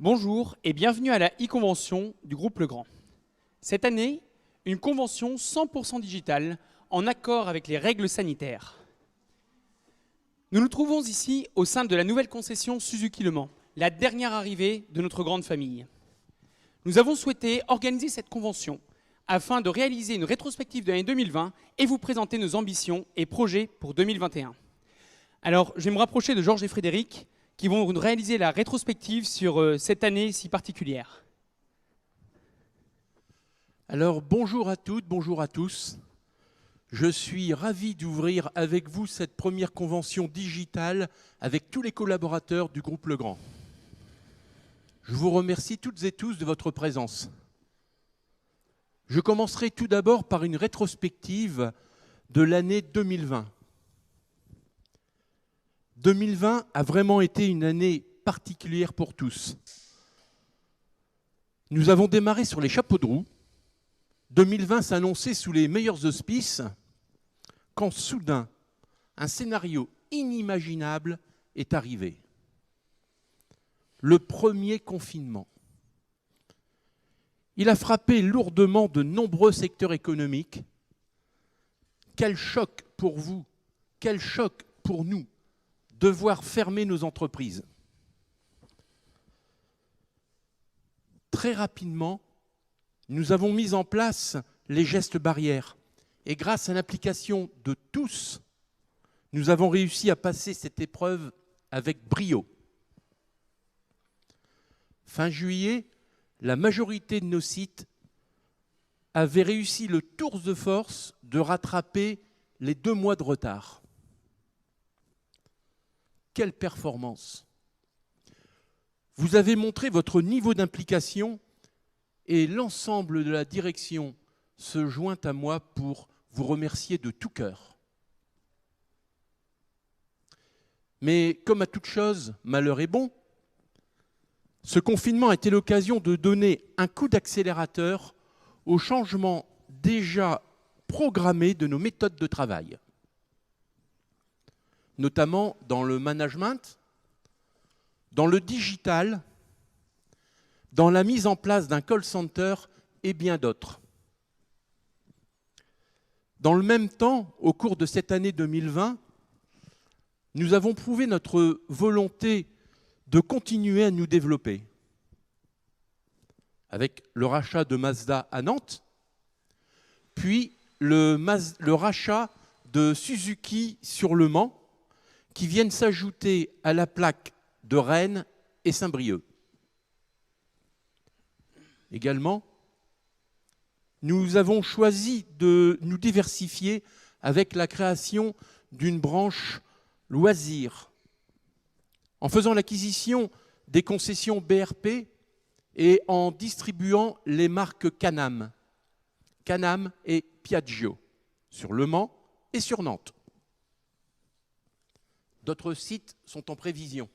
Bonjour et bienvenue à la e-convention du groupe Legrand. Cette année, une convention 100% digitale en accord avec les règles sanitaires. Nous nous trouvons ici au sein de la nouvelle concession Suzuki Le Mans, la dernière arrivée de notre grande famille. Nous avons souhaité organiser cette convention afin de réaliser une rétrospective de l'année 2020 et vous présenter nos ambitions et projets pour 2021. Alors, je vais me rapprocher de Georges et Frédéric qui vont réaliser la rétrospective sur cette année si particulière. Alors, bonjour à toutes, bonjour à tous. Je suis ravi d'ouvrir avec vous cette première convention digitale avec tous les collaborateurs du groupe Legrand. Je vous remercie toutes et tous de votre présence. Je commencerai tout d'abord par une rétrospective de l'année 2020. 2020 a vraiment été une année particulière pour tous. Nous avons démarré sur les chapeaux de roue. 2020 s'annonçait sous les meilleurs auspices quand soudain, un scénario inimaginable est arrivé. Le premier confinement. Il a frappé lourdement de nombreux secteurs économiques. Quel choc pour vous, quel choc pour nous, devoir fermer nos entreprises. Très rapidement, nous avons mis en place les gestes barrières et grâce à l'application de tous, nous avons réussi à passer cette épreuve avec brio. Fin juillet, la majorité de nos sites avaient réussi le tour de force de rattraper les 2 mois de retard. Quelle performance! Vous avez montré votre niveau d'implication et l'ensemble de la direction se joint à moi pour vous remercier de tout cœur. Mais comme à toute chose, malheur est bon. Ce confinement a été l'occasion de donner un coup d'accélérateur au changement déjà programmé de nos méthodes de travail, notamment dans le management, dans le digital, dans la mise en place d'un call center et bien d'autres. Dans le même temps, au cours de cette année 2020, nous avons prouvé notre volonté de continuer à nous développer. Avec le rachat de Mazda à Nantes, puis le rachat de Suzuki sur Le Mans, qui viennent s'ajouter à la plaque de Rennes et Saint-Brieuc. Également, nous avons choisi de nous diversifier avec la création d'une branche loisirs, en faisant l'acquisition des concessions BRP et en distribuant les marques Can-Am et Piaggio, sur Le Mans et sur Nantes. D'autres sites sont en prévision.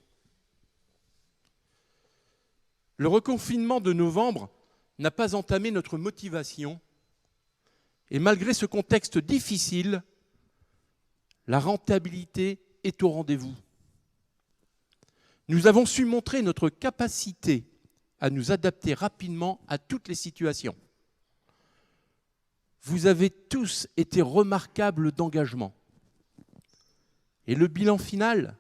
Le reconfinement de novembre n'a pas entamé notre motivation et malgré ce contexte difficile, la rentabilité est au rendez-vous. Nous avons su montrer notre capacité à nous adapter rapidement à toutes les situations. Vous avez tous été remarquables d'engagement. Et le bilan final,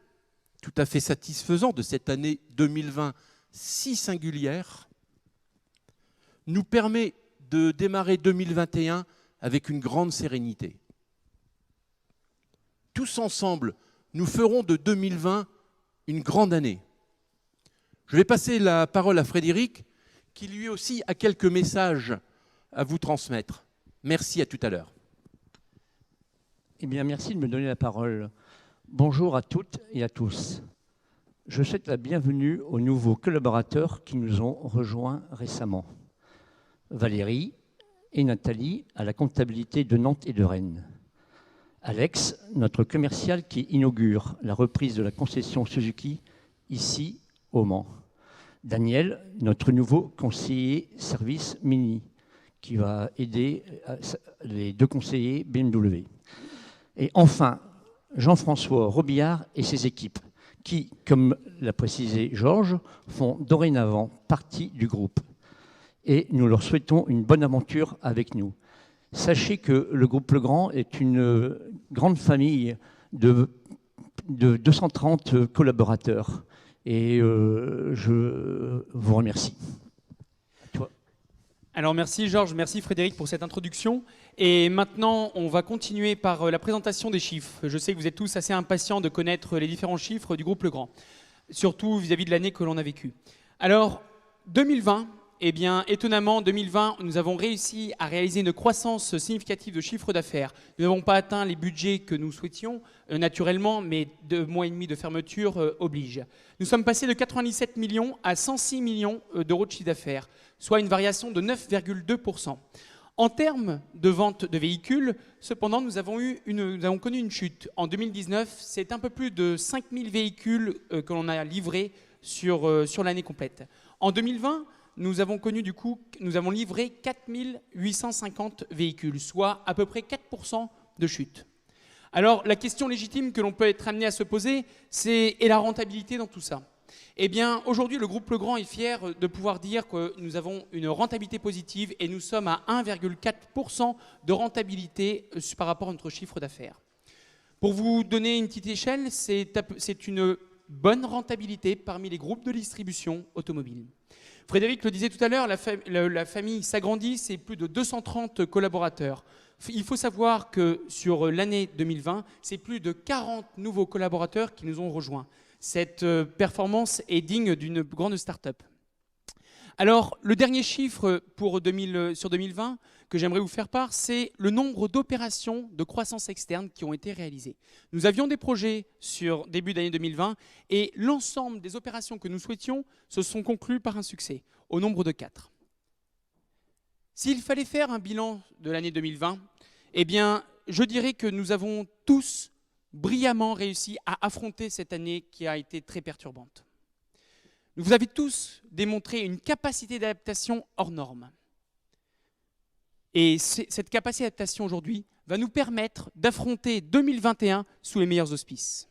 tout à fait satisfaisant de cette année 2020 si singulière, nous permet de démarrer 2021 avec une grande sérénité. Tous ensemble, nous ferons de 2020 une grande année. Je vais passer la parole à Frédéric, qui lui aussi a quelques messages à vous transmettre. Merci, à tout à l'heure. Eh bien, merci de me donner la parole. Bonjour à toutes et à tous. Je souhaite la bienvenue aux nouveaux collaborateurs qui nous ont rejoints récemment. Valérie et Nathalie à la comptabilité de Nantes et de Rennes. Alex, notre commercial qui inaugure la reprise de la concession Suzuki ici au Mans. Daniel, notre nouveau conseiller service Mini qui va aider les 2 conseillers BMW. Et enfin, Jean-François Robillard et ses équipes qui, comme l'a précisé Georges, font dorénavant partie du groupe. Et nous leur souhaitons une bonne aventure avec nous. Sachez que le groupe Legrand est une grande famille de 230 collaborateurs. Et je vous remercie. À toi. Alors merci Georges, merci Frédéric pour cette introduction. Et maintenant, on va continuer par la présentation des chiffres. Je sais que vous êtes tous assez impatients de connaître les différents chiffres du groupe Legrand, surtout vis-à-vis de l'année que l'on a vécue. Alors, 2020, eh bien, étonnamment, en 2020, nous avons réussi à réaliser une croissance significative de chiffre d'affaires. Nous n'avons pas atteint les budgets que nous souhaitions, naturellement, mais 2 mois et demi de fermeture oblige. Nous sommes passés de 97 millions à 106 millions d'euros de chiffre d'affaires, soit une variation de 9,2%. En termes de vente de véhicules, cependant, nous avons connu une chute. En 2019, c'est un peu plus de 5000 véhicules que l'on a livrés sur l'année complète. En 2020, nous avons livré 4850 véhicules, soit à peu près 4% de chute. Alors, la question légitime que l'on peut être amené à se poser, c'est et la rentabilité dans tout ça? Eh bien, aujourd'hui, le groupe Legrand est fier de pouvoir dire que nous avons une rentabilité positive et nous sommes à 1,4% de rentabilité par rapport à notre chiffre d'affaires. Pour vous donner une petite échelle, c'est une bonne rentabilité parmi les groupes de distribution automobile. Frédéric le disait tout à l'heure, la famille s'agrandit, c'est plus de 230 collaborateurs. Il faut savoir que sur l'année 2020, c'est plus de 40 nouveaux collaborateurs qui nous ont rejoints. Cette performance est digne d'une grande start-up. Alors, le dernier chiffre sur 2020 que j'aimerais vous faire part, c'est le nombre d'opérations de croissance externe qui ont été réalisées. Nous avions des projets sur début d'année 2020 et l'ensemble des opérations que nous souhaitions se sont conclues par un succès, au nombre de 4. S'il fallait faire un bilan de l'année 2020, eh bien, je dirais que nous avons tous brillamment réussi à affronter cette année qui a été très perturbante. Vous avez tous démontré une capacité d'adaptation hors norme. Et cette capacité d'adaptation aujourd'hui va nous permettre d'affronter 2021 sous les meilleurs auspices.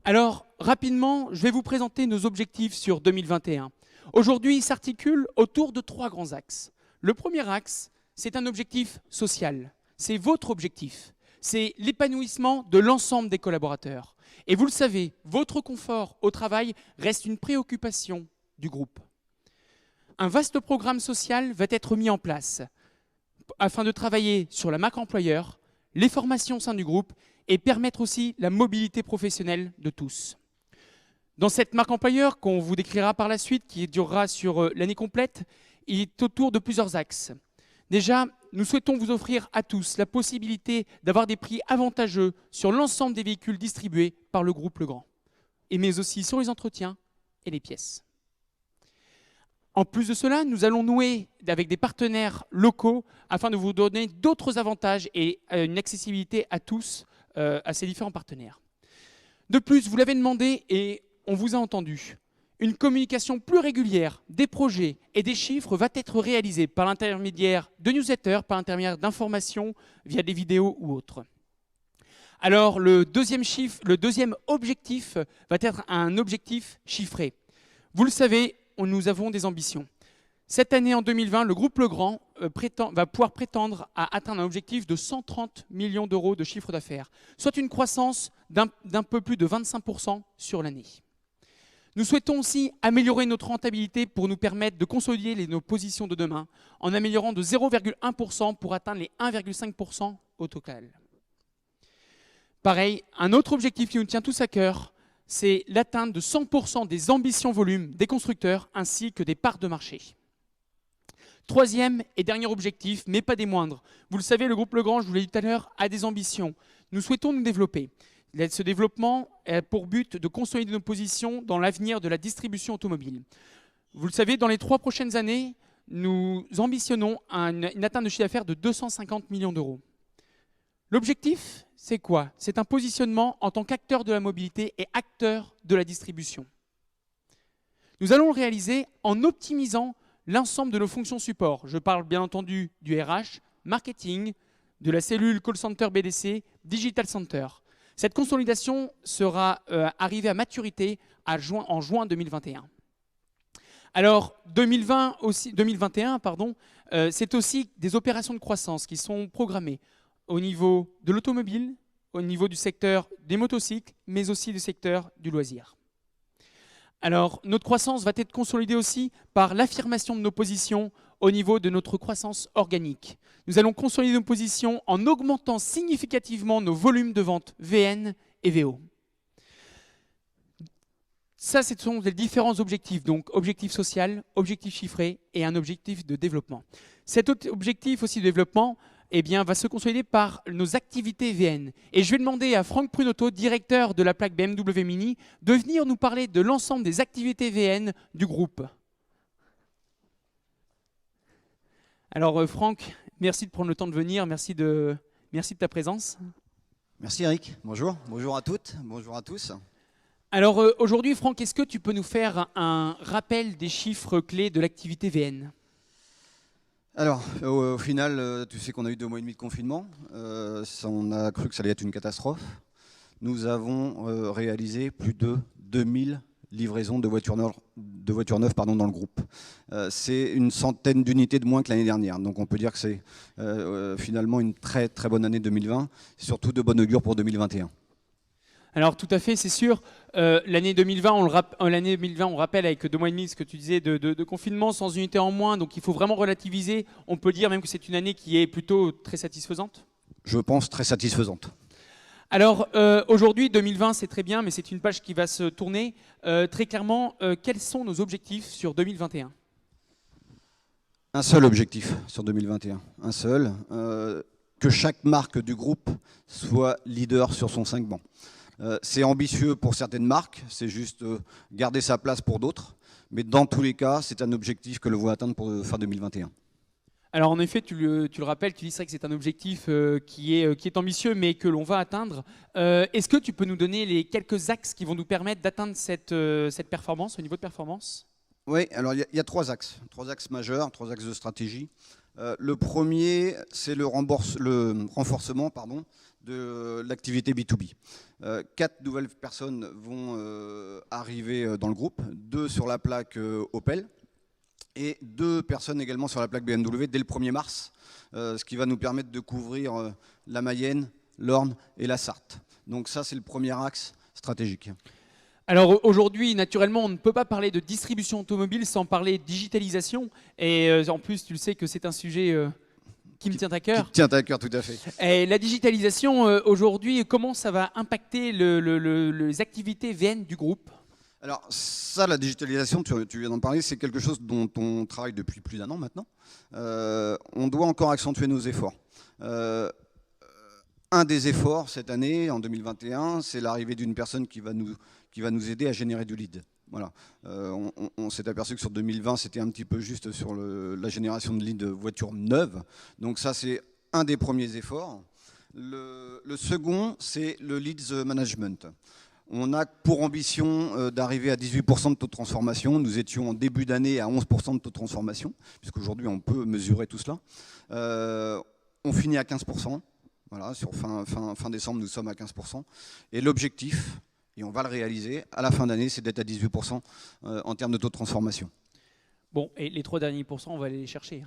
Alors, rapidement, je vais vous présenter nos objectifs sur 2021. Aujourd'hui, ils s'articulent autour de 3 grands axes. Le premier axe, c'est un objectif social. C'est votre objectif. C'est l'épanouissement de l'ensemble des collaborateurs. Et vous le savez, votre confort au travail reste une préoccupation du groupe. Un vaste programme social va être mis en place afin de travailler sur la marque employeur, les formations au sein du groupe et permettre aussi la mobilité professionnelle de tous. Dans cette marque employeur qu'on vous décrira par la suite, qui durera sur l'année complète, il est autour de plusieurs axes. Déjà, nous souhaitons vous offrir à tous la possibilité d'avoir des prix avantageux sur l'ensemble des véhicules distribués par le groupe Legrand, mais aussi sur les entretiens et les pièces. En plus de cela, nous allons nouer avec des partenaires locaux afin de vous donner d'autres avantages et une accessibilité à tous, à ces différents partenaires. De plus, vous l'avez demandé et on vous a entendu. Une communication plus régulière des projets et des chiffres va être réalisée par l'intermédiaire de newsletters, par l'intermédiaire d'informations via des vidéos ou autres. Alors, le deuxième objectif va être un objectif chiffré. Vous le savez, nous avons des ambitions. Cette année, en 2020, le groupe Legrand va pouvoir prétendre à atteindre un objectif de 130 millions d'euros de chiffre d'affaires, soit une croissance d'un peu plus de 25% sur l'année. Nous souhaitons aussi améliorer notre rentabilité pour nous permettre de consolider nos positions de demain en améliorant de 0,1% pour atteindre les 1,5% au total. Pareil, un autre objectif qui nous tient tous à cœur, c'est l'atteinte de 100% des ambitions volumes des constructeurs ainsi que des parts de marché. Troisième et dernier objectif, mais pas des moindres. Vous le savez, le groupe Legrand, je vous l'ai dit tout à l'heure, a des ambitions. Nous souhaitons nous développer. Ce développement a pour but de consolider nos positions dans l'avenir de la distribution automobile. Vous le savez, dans les 3 prochaines années, nous ambitionnons une atteinte de chiffre d'affaires de 250 millions d'euros. L'objectif, c'est quoi? C'est un positionnement en tant qu'acteur de la mobilité et acteur de la distribution. Nous allons le réaliser en optimisant l'ensemble de nos fonctions support. Je parle bien entendu du RH, marketing, de la cellule call center BDC, digital center. Cette consolidation sera arrivée à maturité en juin 2021. Alors 2021, c'est aussi des opérations de croissance qui sont programmées au niveau de l'automobile, au niveau du secteur des motocycles, mais aussi du secteur du loisir. Alors, notre croissance va être consolidée aussi par l'affirmation de nos positions au niveau de notre croissance organique. Nous allons consolider nos positions en augmentant significativement nos volumes de vente VN et VO. Ça, ce sont les différents objectifs, donc objectif social, objectif chiffré et un objectif de développement. Cet objectif aussi de développement va se consolider par nos activités VN. Et je vais demander à Franck Prunotto, directeur de la plaque BMW Mini, de venir nous parler de l'ensemble des activités VN du groupe. Alors Franck, merci de prendre le temps de venir, merci de ta présence. Merci Eric, bonjour à toutes, bonjour à tous. Alors aujourd'hui Franck, est-ce que tu peux nous faire un rappel des chiffres clés de l'activité VN ? Alors, au final, tu sais qu'on a eu 2 mois et demi de confinement. On a cru que ça allait être une catastrophe. Nous avons réalisé plus de 2000 livraisons de voitures neuves dans le groupe. C'est une centaine d'unités de moins que l'année dernière. Donc on peut dire que c'est finalement une très très bonne année 2020, surtout de bonne augure pour 2021. Alors tout à fait, c'est sûr. L'année 2020, on rappelle avec 2 mois et demi ce que tu disais de confinement, sans unité en moins, donc il faut vraiment relativiser. On peut dire même que c'est une année qui est plutôt très satisfaisante. Je pense très satisfaisante. Alors aujourd'hui, 2020, c'est très bien, mais c'est une page qui va se tourner. Très clairement, quels sont nos objectifs sur 2021 ? Un seul objectif sur 2021, un seul, que chaque marque du groupe soit leader sur son segment. C'est ambitieux pour certaines marques, c'est juste garder sa place pour d'autres, mais dans tous les cas, c'est un objectif que l'on veut atteindre pour fin 2021. Alors en effet, tu le rappelles, tu dis que c'est un objectif qui est ambitieux, mais que l'on va atteindre. Est-ce que tu peux nous donner les quelques axes qui vont nous permettre d'atteindre cette performance, ce niveau de performance ? Oui, alors il y a 3 axes majeurs, 3 axes de stratégie. Le premier, c'est le renforcement de l'activité B2B. 4 nouvelles personnes vont arriver dans le groupe, 2 sur la plaque Opel et 2 personnes également sur la plaque BMW dès le 1er mars, ce qui va nous permettre de couvrir la Mayenne, l'Orne et la Sarthe. Donc ça, c'est le premier axe stratégique. Alors aujourd'hui, naturellement, on ne peut pas parler de distribution automobile sans parler de digitalisation. Et en plus, tu le sais que c'est un sujet qui me tient à cœur. Qui tient à cœur, tout à fait. Et la digitalisation, aujourd'hui, comment ça va impacter les activités VN du groupe ? Alors ça, la digitalisation, tu viens d'en parler, c'est quelque chose dont on travaille depuis plus d'1 an maintenant. On doit encore accentuer nos efforts. Un des efforts cette année, en 2021, c'est l'arrivée d'une personne qui va nous aider à générer du lead. Voilà. On s'est aperçu que sur 2020, c'était un petit peu juste sur la génération de leads de voitures neuves. Donc ça, c'est un des premiers efforts. Le second, c'est le leads management. On a pour ambition d'arriver à 18% de taux de transformation. Nous étions en début d'année à 11% de taux de transformation, puisqu'aujourd'hui, on peut mesurer tout cela. On finit à 15%. Voilà, sur fin décembre, nous sommes à 15%. Et l'objectif, et on va le réaliser, à la fin d'année, c'est d'être à 18% en termes de taux de transformation. Bon, et les 3 derniers pourcents, on va aller les chercher.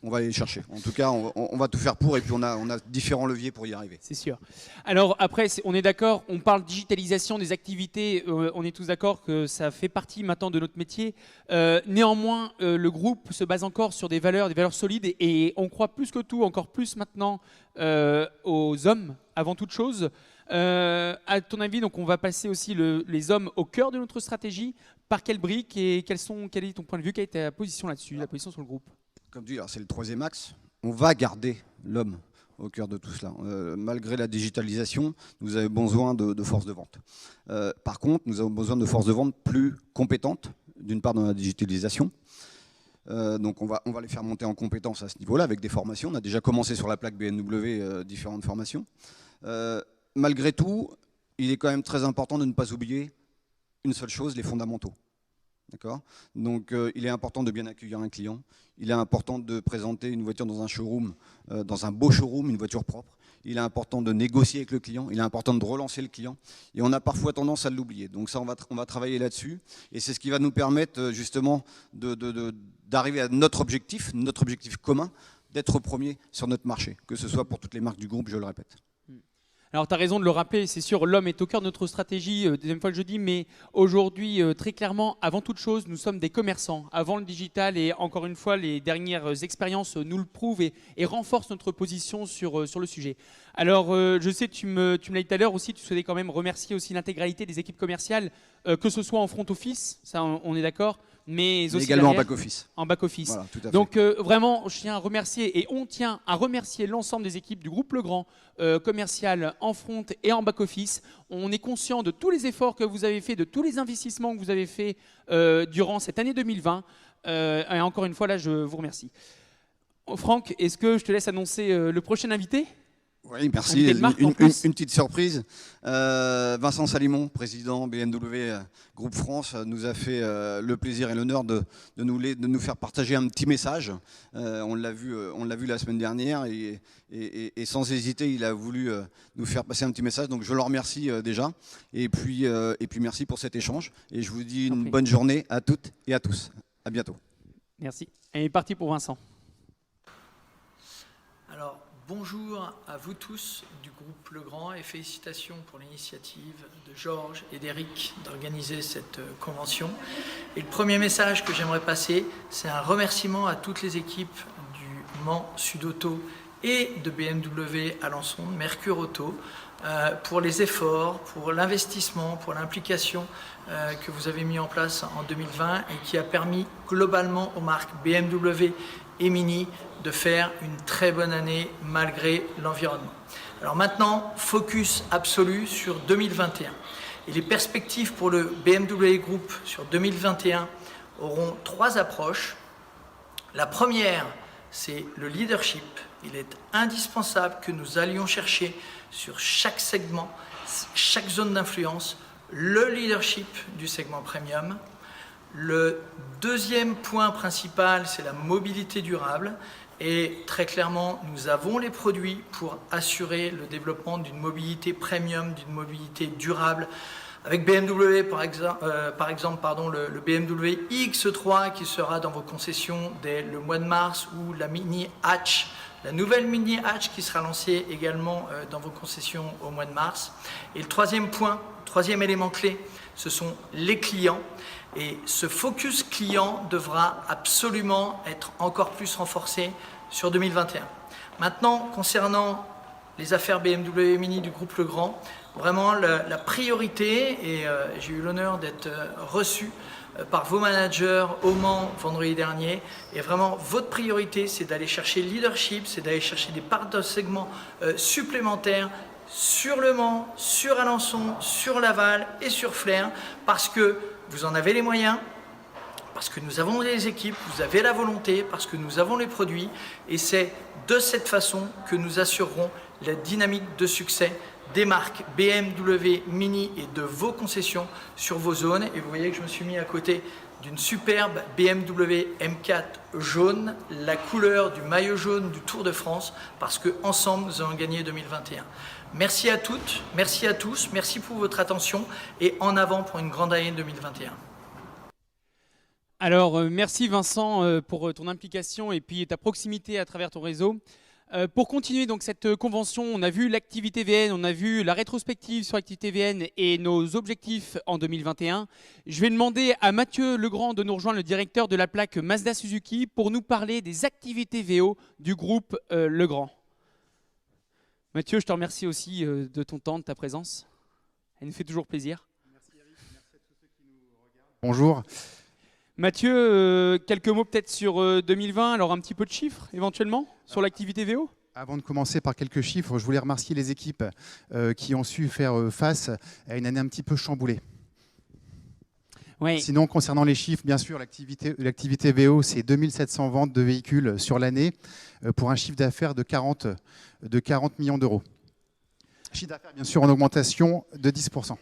On va aller les chercher. En tout cas, on va tout faire pour, et puis on a différents leviers pour y arriver. C'est sûr. Alors après, on est d'accord, on parle digitalisation des activités, on est tous d'accord que ça fait partie maintenant de notre métier. Néanmoins, le groupe se base encore sur des valeurs solides, et on croit plus que tout, encore plus maintenant, aux hommes, avant toute chose. À ton avis, donc on va passer aussi les hommes au cœur de notre stratégie. Par quelle brique et quel est ton point de vue, quelle est ta position là-dessus, la position sur le groupe ? Comme tu dis, c'est le 3e axe. On va garder l'homme au cœur de tout cela. Malgré la digitalisation, nous avons besoin de forces de vente. Par contre, nous avons besoin de forces de vente plus compétentes, d'une part dans la digitalisation. Donc on va les faire monter en compétences à ce niveau-là avec des formations. On a déjà commencé sur la plaque BMW différentes formations. Malgré tout, il est quand même très important de ne pas oublier une seule chose, les fondamentaux. D'accord ? Donc il est important de bien accueillir un client, il est important de présenter une voiture dans un showroom, dans un beau showroom, une voiture propre. il est important de négocier avec le client, il est important de relancer le client, et on a parfois tendance à l'oublier. Donc ça, on va travailler là-dessus, et c'est ce qui va nous permettre justement d'arriver à notre objectif commun, d'être premier sur notre marché, que ce soit pour toutes les marques du groupe, je le répète. Alors, tu as raison de le rappeler, c'est sûr, l'homme est au cœur de notre stratégie, deuxième fois que je dis, mais aujourd'hui, très clairement, avant toute chose, nous sommes des commerçants. Avant le digital, et encore une fois, les dernières expériences nous le prouvent et renforcent notre position sur le sujet. Alors, je sais, tu me l'as dit tout à l'heure aussi, tu souhaitais quand même remercier aussi l'intégralité des équipes commerciales, que ce soit en front office, ça on est d'accord, mais aussi également en derrière, back-office. en back-office. Voilà, tout à fait. Donc vraiment, je tiens à remercier et on tient à remercier l'ensemble des équipes du groupe Legrand, commercial en front et en back-office. On est conscient de tous les efforts que vous avez faits, de tous les investissements que vous avez faits durant cette année 2020. Et encore une fois, là, je vous remercie. Franck, est-ce que je te laisse annoncer le prochain invité ? Oui, merci. Une petite surprise. Vincent Salimon, président BMW Groupe France, nous a fait le plaisir et l'honneur de nous faire partager un petit message. On l'a vu la semaine dernière et sans hésiter, il a voulu nous faire passer un petit message. Donc je le remercie déjà. Et puis merci pour cet échange. Et je vous dis une bonne journée à toutes et à tous. À bientôt. Merci. Et parti pour Vincent. Alors, bonjour à vous tous du groupe Legrand et félicitations pour l'initiative de Georges et d'Eric d'organiser cette convention. Et le premier message que j'aimerais passer, c'est un remerciement à toutes les équipes du Mans Sud Auto et de BMW Alençon, Mercure Auto, pour les efforts, pour l'investissement, pour l'implication que vous avez mis en place en 2020 et qui a permis globalement aux marques BMW et Mini de faire une très bonne année malgré l'environnement. Alors maintenant, focus absolu sur 2021. Et les perspectives pour le BMW Group sur 2021 auront trois approches. La première, c'est le leadership. Il est indispensable que nous allions chercher sur chaque segment, chaque zone d'influence, le leadership du segment premium. Le deuxième point principal, c'est la mobilité durable. Et très clairement, nous avons les produits pour assurer le développement d'une mobilité premium, d'une mobilité durable. Avec BMW, par exemple, le BMW iX3 qui sera dans vos concessions dès le mois de mars, ou la Mini Hatch, la nouvelle Mini Hatch qui sera lancée également dans vos concessions au mois de mars. Et le troisième point, troisième élément clé, ce sont les clients. Et ce focus client devra absolument être encore plus renforcé sur 2021. Maintenant, concernant les affaires BMW Mini du groupe Legrand, vraiment la priorité, et j'ai eu l'honneur d'être reçu par vos managers au Mans vendredi dernier, et vraiment votre priorité, c'est d'aller chercher le leadership, c'est d'aller chercher des parts de segments supplémentaires sur Le Mans, sur Alençon, sur Laval et sur Flers, parce que vous en avez les moyens, parce que nous avons les équipes, vous avez la volonté, parce que nous avons les produits, et c'est de cette façon que nous assurerons la dynamique de succès des marques BMW, Mini et de vos concessions sur vos zones. Et vous voyez que je me suis mis à côté d'une superbe BMW M4 jaune, la couleur du maillot jaune du Tour de France, parce qu'ensemble, nous allons gagner 2021. Merci à toutes, merci à tous, merci pour votre attention et en avant pour une grande année 2021. Alors, merci Vincent pour ton implication et puis ta proximité à travers ton réseau. Pour continuer donc cette convention, on a vu l'activité VN, on a vu la rétrospective sur l'activité VN et nos objectifs en 2021. Je vais demander à Mathieu Legrand de nous rejoindre, le directeur de la plaque Mazda Suzuki, pour nous parler des activités VO du groupe Legrand. Mathieu, je te remercie aussi de ton temps, de ta présence. Elle nous fait toujours plaisir. Merci Eric, merci à tous ceux qui nous regardent. Bonjour. Mathieu, quelques mots peut-être sur 2020, alors un petit peu de chiffres éventuellement sur l'activité VO. Avant de commencer par quelques chiffres, je voulais remercier les équipes qui ont su faire face à une année un petit peu chamboulée. Oui. Sinon, concernant les chiffres, bien sûr, l'activité VO, c'est 2700 ventes de véhicules sur l'année pour un chiffre d'affaires de 40 millions d'euros. Chiffre d'affaires, bien sûr, en augmentation de 10%.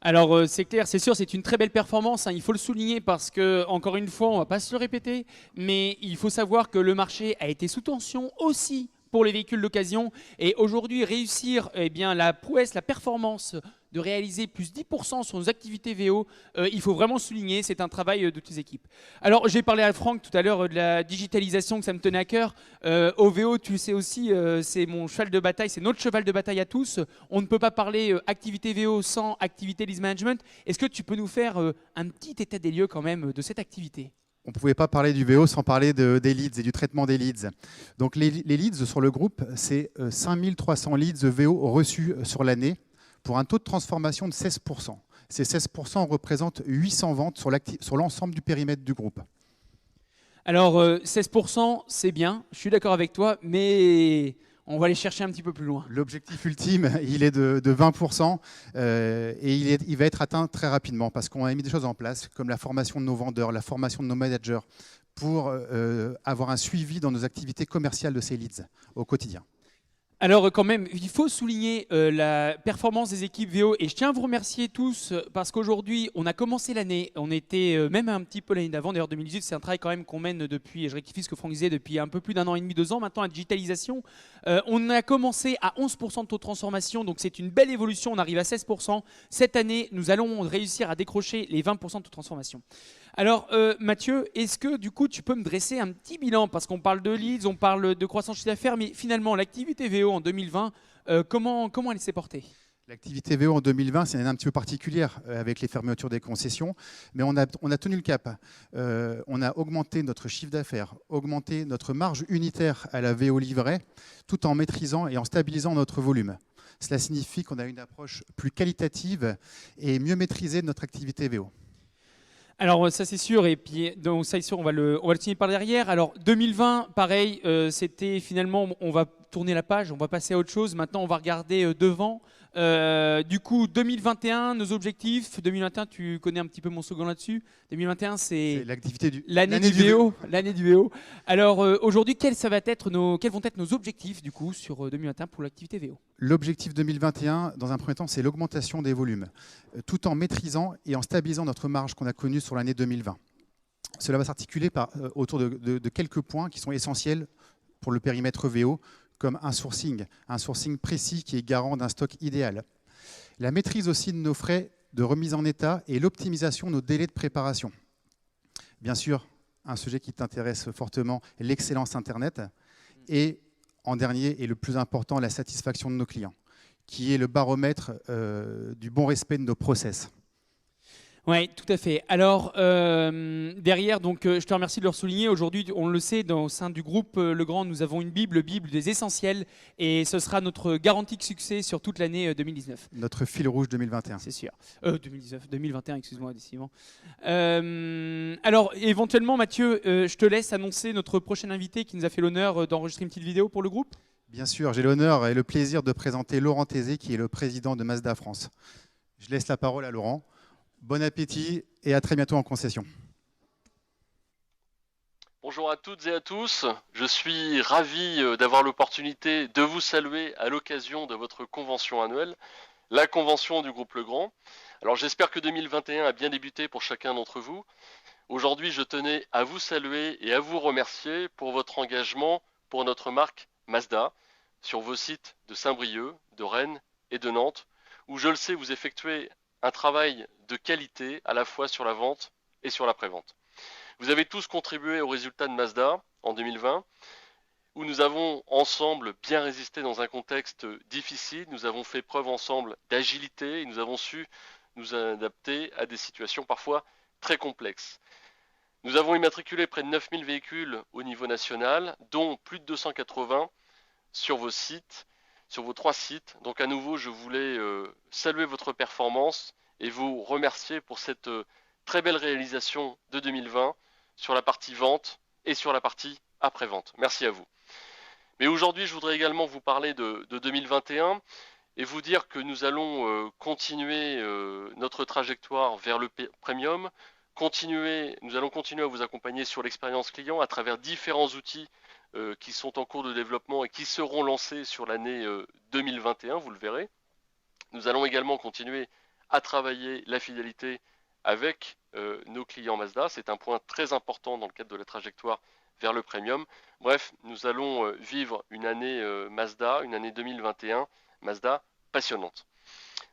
Alors c'est clair, c'est sûr, c'est une très belle performance, hein, il faut le souligner parce que, encore une fois, on ne va pas se le répéter, mais il faut savoir que le marché a été sous tension aussi pour les véhicules d'occasion. Et aujourd'hui, réussir la prouesse, la performance de réaliser plus 10% sur nos activités VO, il faut vraiment souligner, c'est un travail de tes équipes. Alors, j'ai parlé à Franck tout à l'heure de la digitalisation, que ça me tenait à cœur. Au VO, tu le sais aussi, c'est mon cheval de bataille, c'est notre cheval de bataille à tous. On ne peut pas parler activité VO sans activité lead management. Est-ce que tu peux nous faire un petit état des lieux quand même de cette activité ? On ne pouvait pas parler du VO sans parler des leads et du traitement des leads. Donc les leads sur le groupe, c'est 5300 leads VO reçus sur l'année pour un taux de transformation de 16%. Ces 16% représentent 800 ventes sur l'ensemble du périmètre du groupe. Alors 16%, c'est bien, je suis d'accord avec toi, mais on va aller chercher un petit peu plus loin. L'objectif ultime, il est de 20% et il va être atteint très rapidement parce qu'on a mis des choses en place comme la formation de nos vendeurs, la formation de nos managers pour avoir un suivi dans nos activités commerciales de ces leads au quotidien. Alors quand même, il faut souligner la performance des équipes VO et je tiens à vous remercier tous parce qu'aujourd'hui, on a commencé l'année, on était même un petit peu l'année d'avant, d'ailleurs 2018, c'est un travail quand même qu'on mène depuis, je rectifie ce que Franck disait, depuis un peu plus d'un an et demi, 2 ans maintenant, la digitalisation. On a commencé à 11% de taux de transformation, donc c'est une belle évolution, on arrive à 16%. Cette année, nous allons réussir à décrocher les 20% de taux de transformation. Alors Mathieu, est-ce que du coup tu peux me dresser un petit bilan parce qu'on parle de leads, on parle de croissance chiffre d'affaires, mais finalement l'activité VO en 2020, comment elle s'est portée ? L'activité VO en 2020, c'est une année un petit peu particulière avec les fermetures des concessions, mais on a tenu le cap. On a augmenté notre chiffre d'affaires, augmenté notre marge unitaire à la VO livrée, tout en maîtrisant et en stabilisant notre volume. Cela signifie qu'on a une approche plus qualitative et mieux maîtrisée de notre activité VO. Alors ça c'est sûr, et puis donc ça c'est sûr, on va le signer par derrière. Alors 2020, pareil, c'était finalement, on va tourner la page, on va passer à autre chose. Maintenant, on va regarder devant. Du coup, 2021, nos objectifs. 2021, tu connais un petit peu mon slogan là-dessus. 2021, c'est l'année du VO. L'année du VO. Alors aujourd'hui, quels vont être nos objectifs du coup sur 2021 pour l'activité VO ? L'objectif 2021, dans un premier temps, c'est l'augmentation des volumes, tout en maîtrisant et en stabilisant notre marge qu'on a connue sur l'année 2020. Cela va s'articuler autour de quelques points qui sont essentiels pour le périmètre VO, comme un sourcing précis qui est garant d'un stock idéal. La maîtrise aussi de nos frais de remise en état et l'optimisation de nos délais de préparation. Bien sûr, un sujet qui t'intéresse fortement, l'excellence Internet. Et en dernier et le plus important, la satisfaction de nos clients, qui est le baromètre du bon respect de nos process. Oui, tout à fait. Alors, derrière, donc, je te remercie de le souligner. Aujourd'hui, on le sait, au sein du groupe Le Grand, nous avons une Bible des essentiels, et ce sera notre garantie de succès sur toute l'année 2019. Notre fil rouge 2021. C'est sûr. 2021, excuse-moi, décidément. Alors, éventuellement, Mathieu, je te laisse annoncer notre prochain invité qui nous a fait l'honneur d'enregistrer une petite vidéo pour le groupe. Bien sûr, j'ai l'honneur et le plaisir de présenter Laurent Tézé, qui est le président de Mazda France. Je laisse la parole à Laurent. Bon appétit et à très bientôt en concession. Bonjour à toutes et à tous, je suis ravi d'avoir l'opportunité de vous saluer à l'occasion de votre convention annuelle, la convention du groupe Le Grand. Alors j'espère que 2021 a bien débuté pour chacun d'entre vous. Aujourd'hui, je tenais à vous saluer et à vous remercier pour votre engagement pour notre marque Mazda sur vos sites de Saint-Brieuc, de Rennes et de Nantes, où je le sais, vous effectuez un travail de qualité à la fois sur la vente et sur la prévente. Vous avez tous contribué au résultat de Mazda en 2020, où nous avons ensemble bien résisté dans un contexte difficile, nous avons fait preuve ensemble d'agilité et nous avons su nous adapter à des situations parfois très complexes. Nous avons immatriculé près de 9000 véhicules au niveau national, dont plus de 280 sur vos sites, sur vos 3 sites. Donc à nouveau, je voulais saluer votre performance et vous remercier pour cette très belle réalisation de 2020 sur la partie vente et sur la partie après-vente. Merci à vous. Mais aujourd'hui, je voudrais également vous parler de 2021 et vous dire que nous allons continuer notre trajectoire vers le premium. Nous allons continuer à vous accompagner sur l'expérience client à travers différents outils qui sont en cours de développement et qui seront lancés sur l'année 2021, vous le verrez. Nous allons également continuer à travailler la fidélité avec nos clients Mazda. C'est un point très important dans le cadre de la trajectoire vers le premium. Bref, nous allons vivre une année Mazda, une année 2021 Mazda passionnante.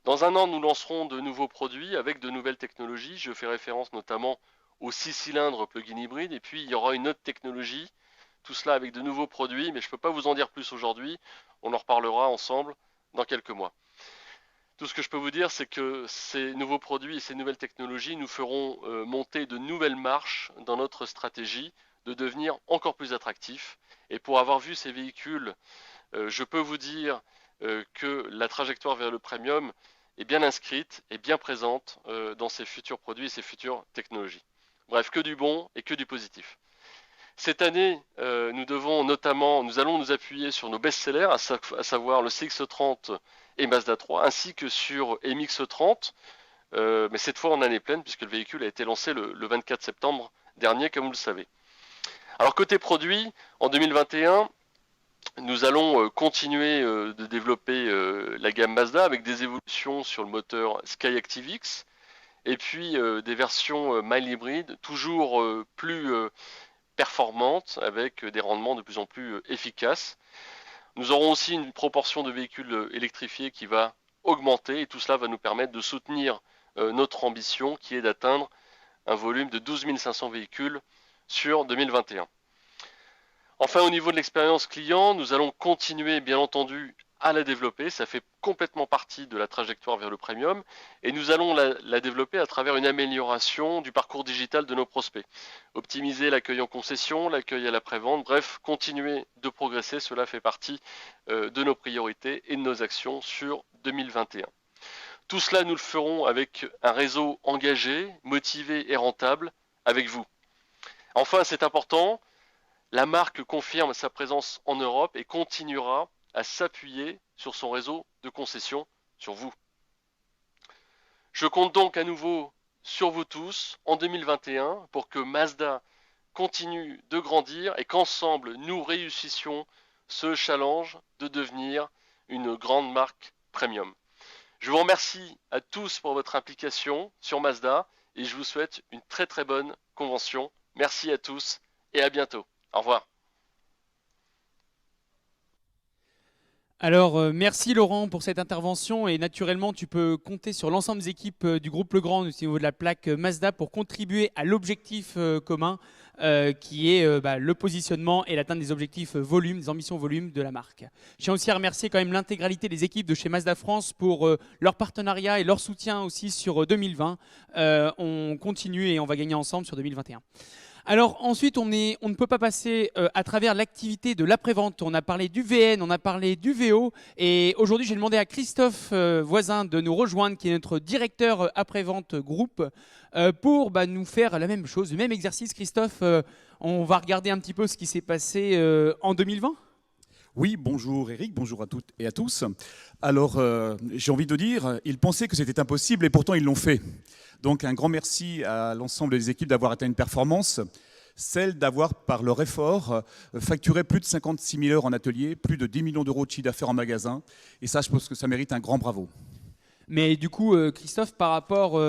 Dans un an, nous lancerons de nouveaux produits avec de nouvelles technologies. Je fais référence notamment aux 6 cylindres plug-in hybride. Et puis, il y aura une autre technologie. Tout cela avec de nouveaux produits, mais je ne peux pas vous en dire plus aujourd'hui. On en reparlera ensemble dans quelques mois. Tout ce que je peux vous dire, c'est que ces nouveaux produits et ces nouvelles technologies nous feront monter de nouvelles marches dans notre stratégie de devenir encore plus attractifs. Et pour avoir vu ces véhicules, je peux vous dire que la trajectoire vers le premium est bien inscrite et bien présente dans ces futurs produits et ces futures technologies. Bref, que du bon et que du positif. Cette année, nous allons nous appuyer sur nos best-sellers, à savoir le CX-30 et Mazda 3, ainsi que sur MX-30, mais cette fois en année pleine, puisque le véhicule a été lancé le 24 septembre dernier, comme vous le savez. Alors côté produit, en 2021, nous allons continuer de développer la gamme Mazda avec des évolutions sur le moteur Skyactiv-X, et puis des versions mild hybrides, toujours plus performantes, avec des rendements de plus en plus efficaces. Nous aurons aussi une proportion de véhicules électrifiés qui va augmenter, et tout cela va nous permettre de soutenir notre ambition, qui est d'atteindre un volume de 12 500 véhicules sur 2021. Enfin, au niveau de l'expérience client, nous allons continuer, bien entendu, à la développer. Ça fait complètement partie de la trajectoire vers le premium. Et nous allons la développer à travers une amélioration du parcours digital de nos prospects. Optimiser l'accueil en concession, l'accueil à la prévente, bref, continuer de progresser. Cela fait partie de nos priorités et de nos actions sur 2021. Tout cela, nous le ferons avec un réseau engagé, motivé et rentable avec vous. Enfin, c'est important, la marque confirme sa présence en Europe et continuera à s'appuyer sur son réseau de concessions, sur vous. Je compte donc à nouveau sur vous tous en 2021 pour que Mazda continue de grandir et qu'ensemble nous réussissions ce challenge de devenir une grande marque premium. Je vous remercie à tous pour votre implication sur Mazda et je vous souhaite une très très bonne convention. Merci à tous et à bientôt. Au revoir. Alors, merci Laurent pour cette intervention et naturellement, tu peux compter sur l'ensemble des équipes du groupe Legrand au niveau de la plaque Mazda pour contribuer à l'objectif commun qui est le positionnement et l'atteinte des objectifs volume, des ambitions volume de la marque. Je tiens aussi à remercier quand même l'intégralité des équipes de chez Mazda France pour leur partenariat et leur soutien aussi sur 2020. On continue et on va gagner ensemble sur 2021. Alors ensuite, on ne peut pas passer à travers l'activité de l'après-vente. On a parlé du VN, on a parlé du VO. Et aujourd'hui, j'ai demandé à Christophe Voisin de nous rejoindre, qui est notre directeur après-vente groupe, pour nous faire la même chose, le même exercice. Christophe, on va regarder un petit peu ce qui s'est passé en 2020 ? Oui, bonjour Eric, bonjour à toutes et à tous. Alors, j'ai envie de dire, ils pensaient que c'était impossible et pourtant ils l'ont fait. Donc un grand merci à l'ensemble des équipes d'avoir atteint une performance, celle d'avoir, par leur effort, facturé plus de 56 000 heures en atelier, plus de 10 millions d'euros de chiffre d'affaires en magasin. Et ça, je pense que ça mérite un grand bravo. Mais du coup, Christophe, par rapport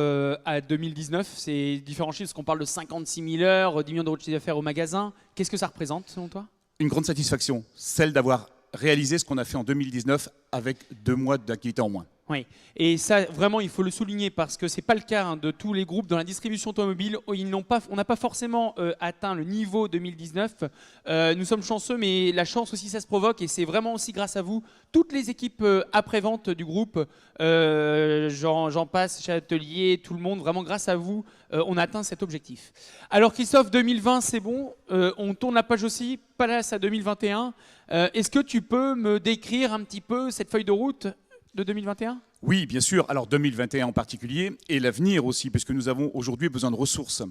à 2019, c'est différent chiffres, parce qu'on parle de 56 000 heures, 10 millions d'euros de chiffre d'affaires au magasin. Qu'est-ce que ça représente, selon toi ? Une grande satisfaction, celle d'avoir réalisé ce qu'on a fait en 2019 avec 2 mois d'activité en moins. Oui, et ça, vraiment, il faut le souligner parce que ce n'est pas le cas de tous les groupes dans la distribution automobile. On n'a pas forcément atteint le niveau 2019. Nous sommes chanceux, mais la chance aussi, ça se provoque et c'est vraiment aussi grâce à vous. Toutes les équipes après-vente du groupe, j'en passe, chez Atelier, tout le monde, vraiment grâce à vous, on a atteint cet objectif. Alors Christophe, 2020, c'est bon. On tourne la page aussi, place à 2021. Est-ce que tu peux me décrire un petit peu cette feuille de route de 2021 ? Oui, bien sûr. Alors 2021 en particulier et l'avenir aussi, puisque nous avons aujourd'hui besoin de ressources.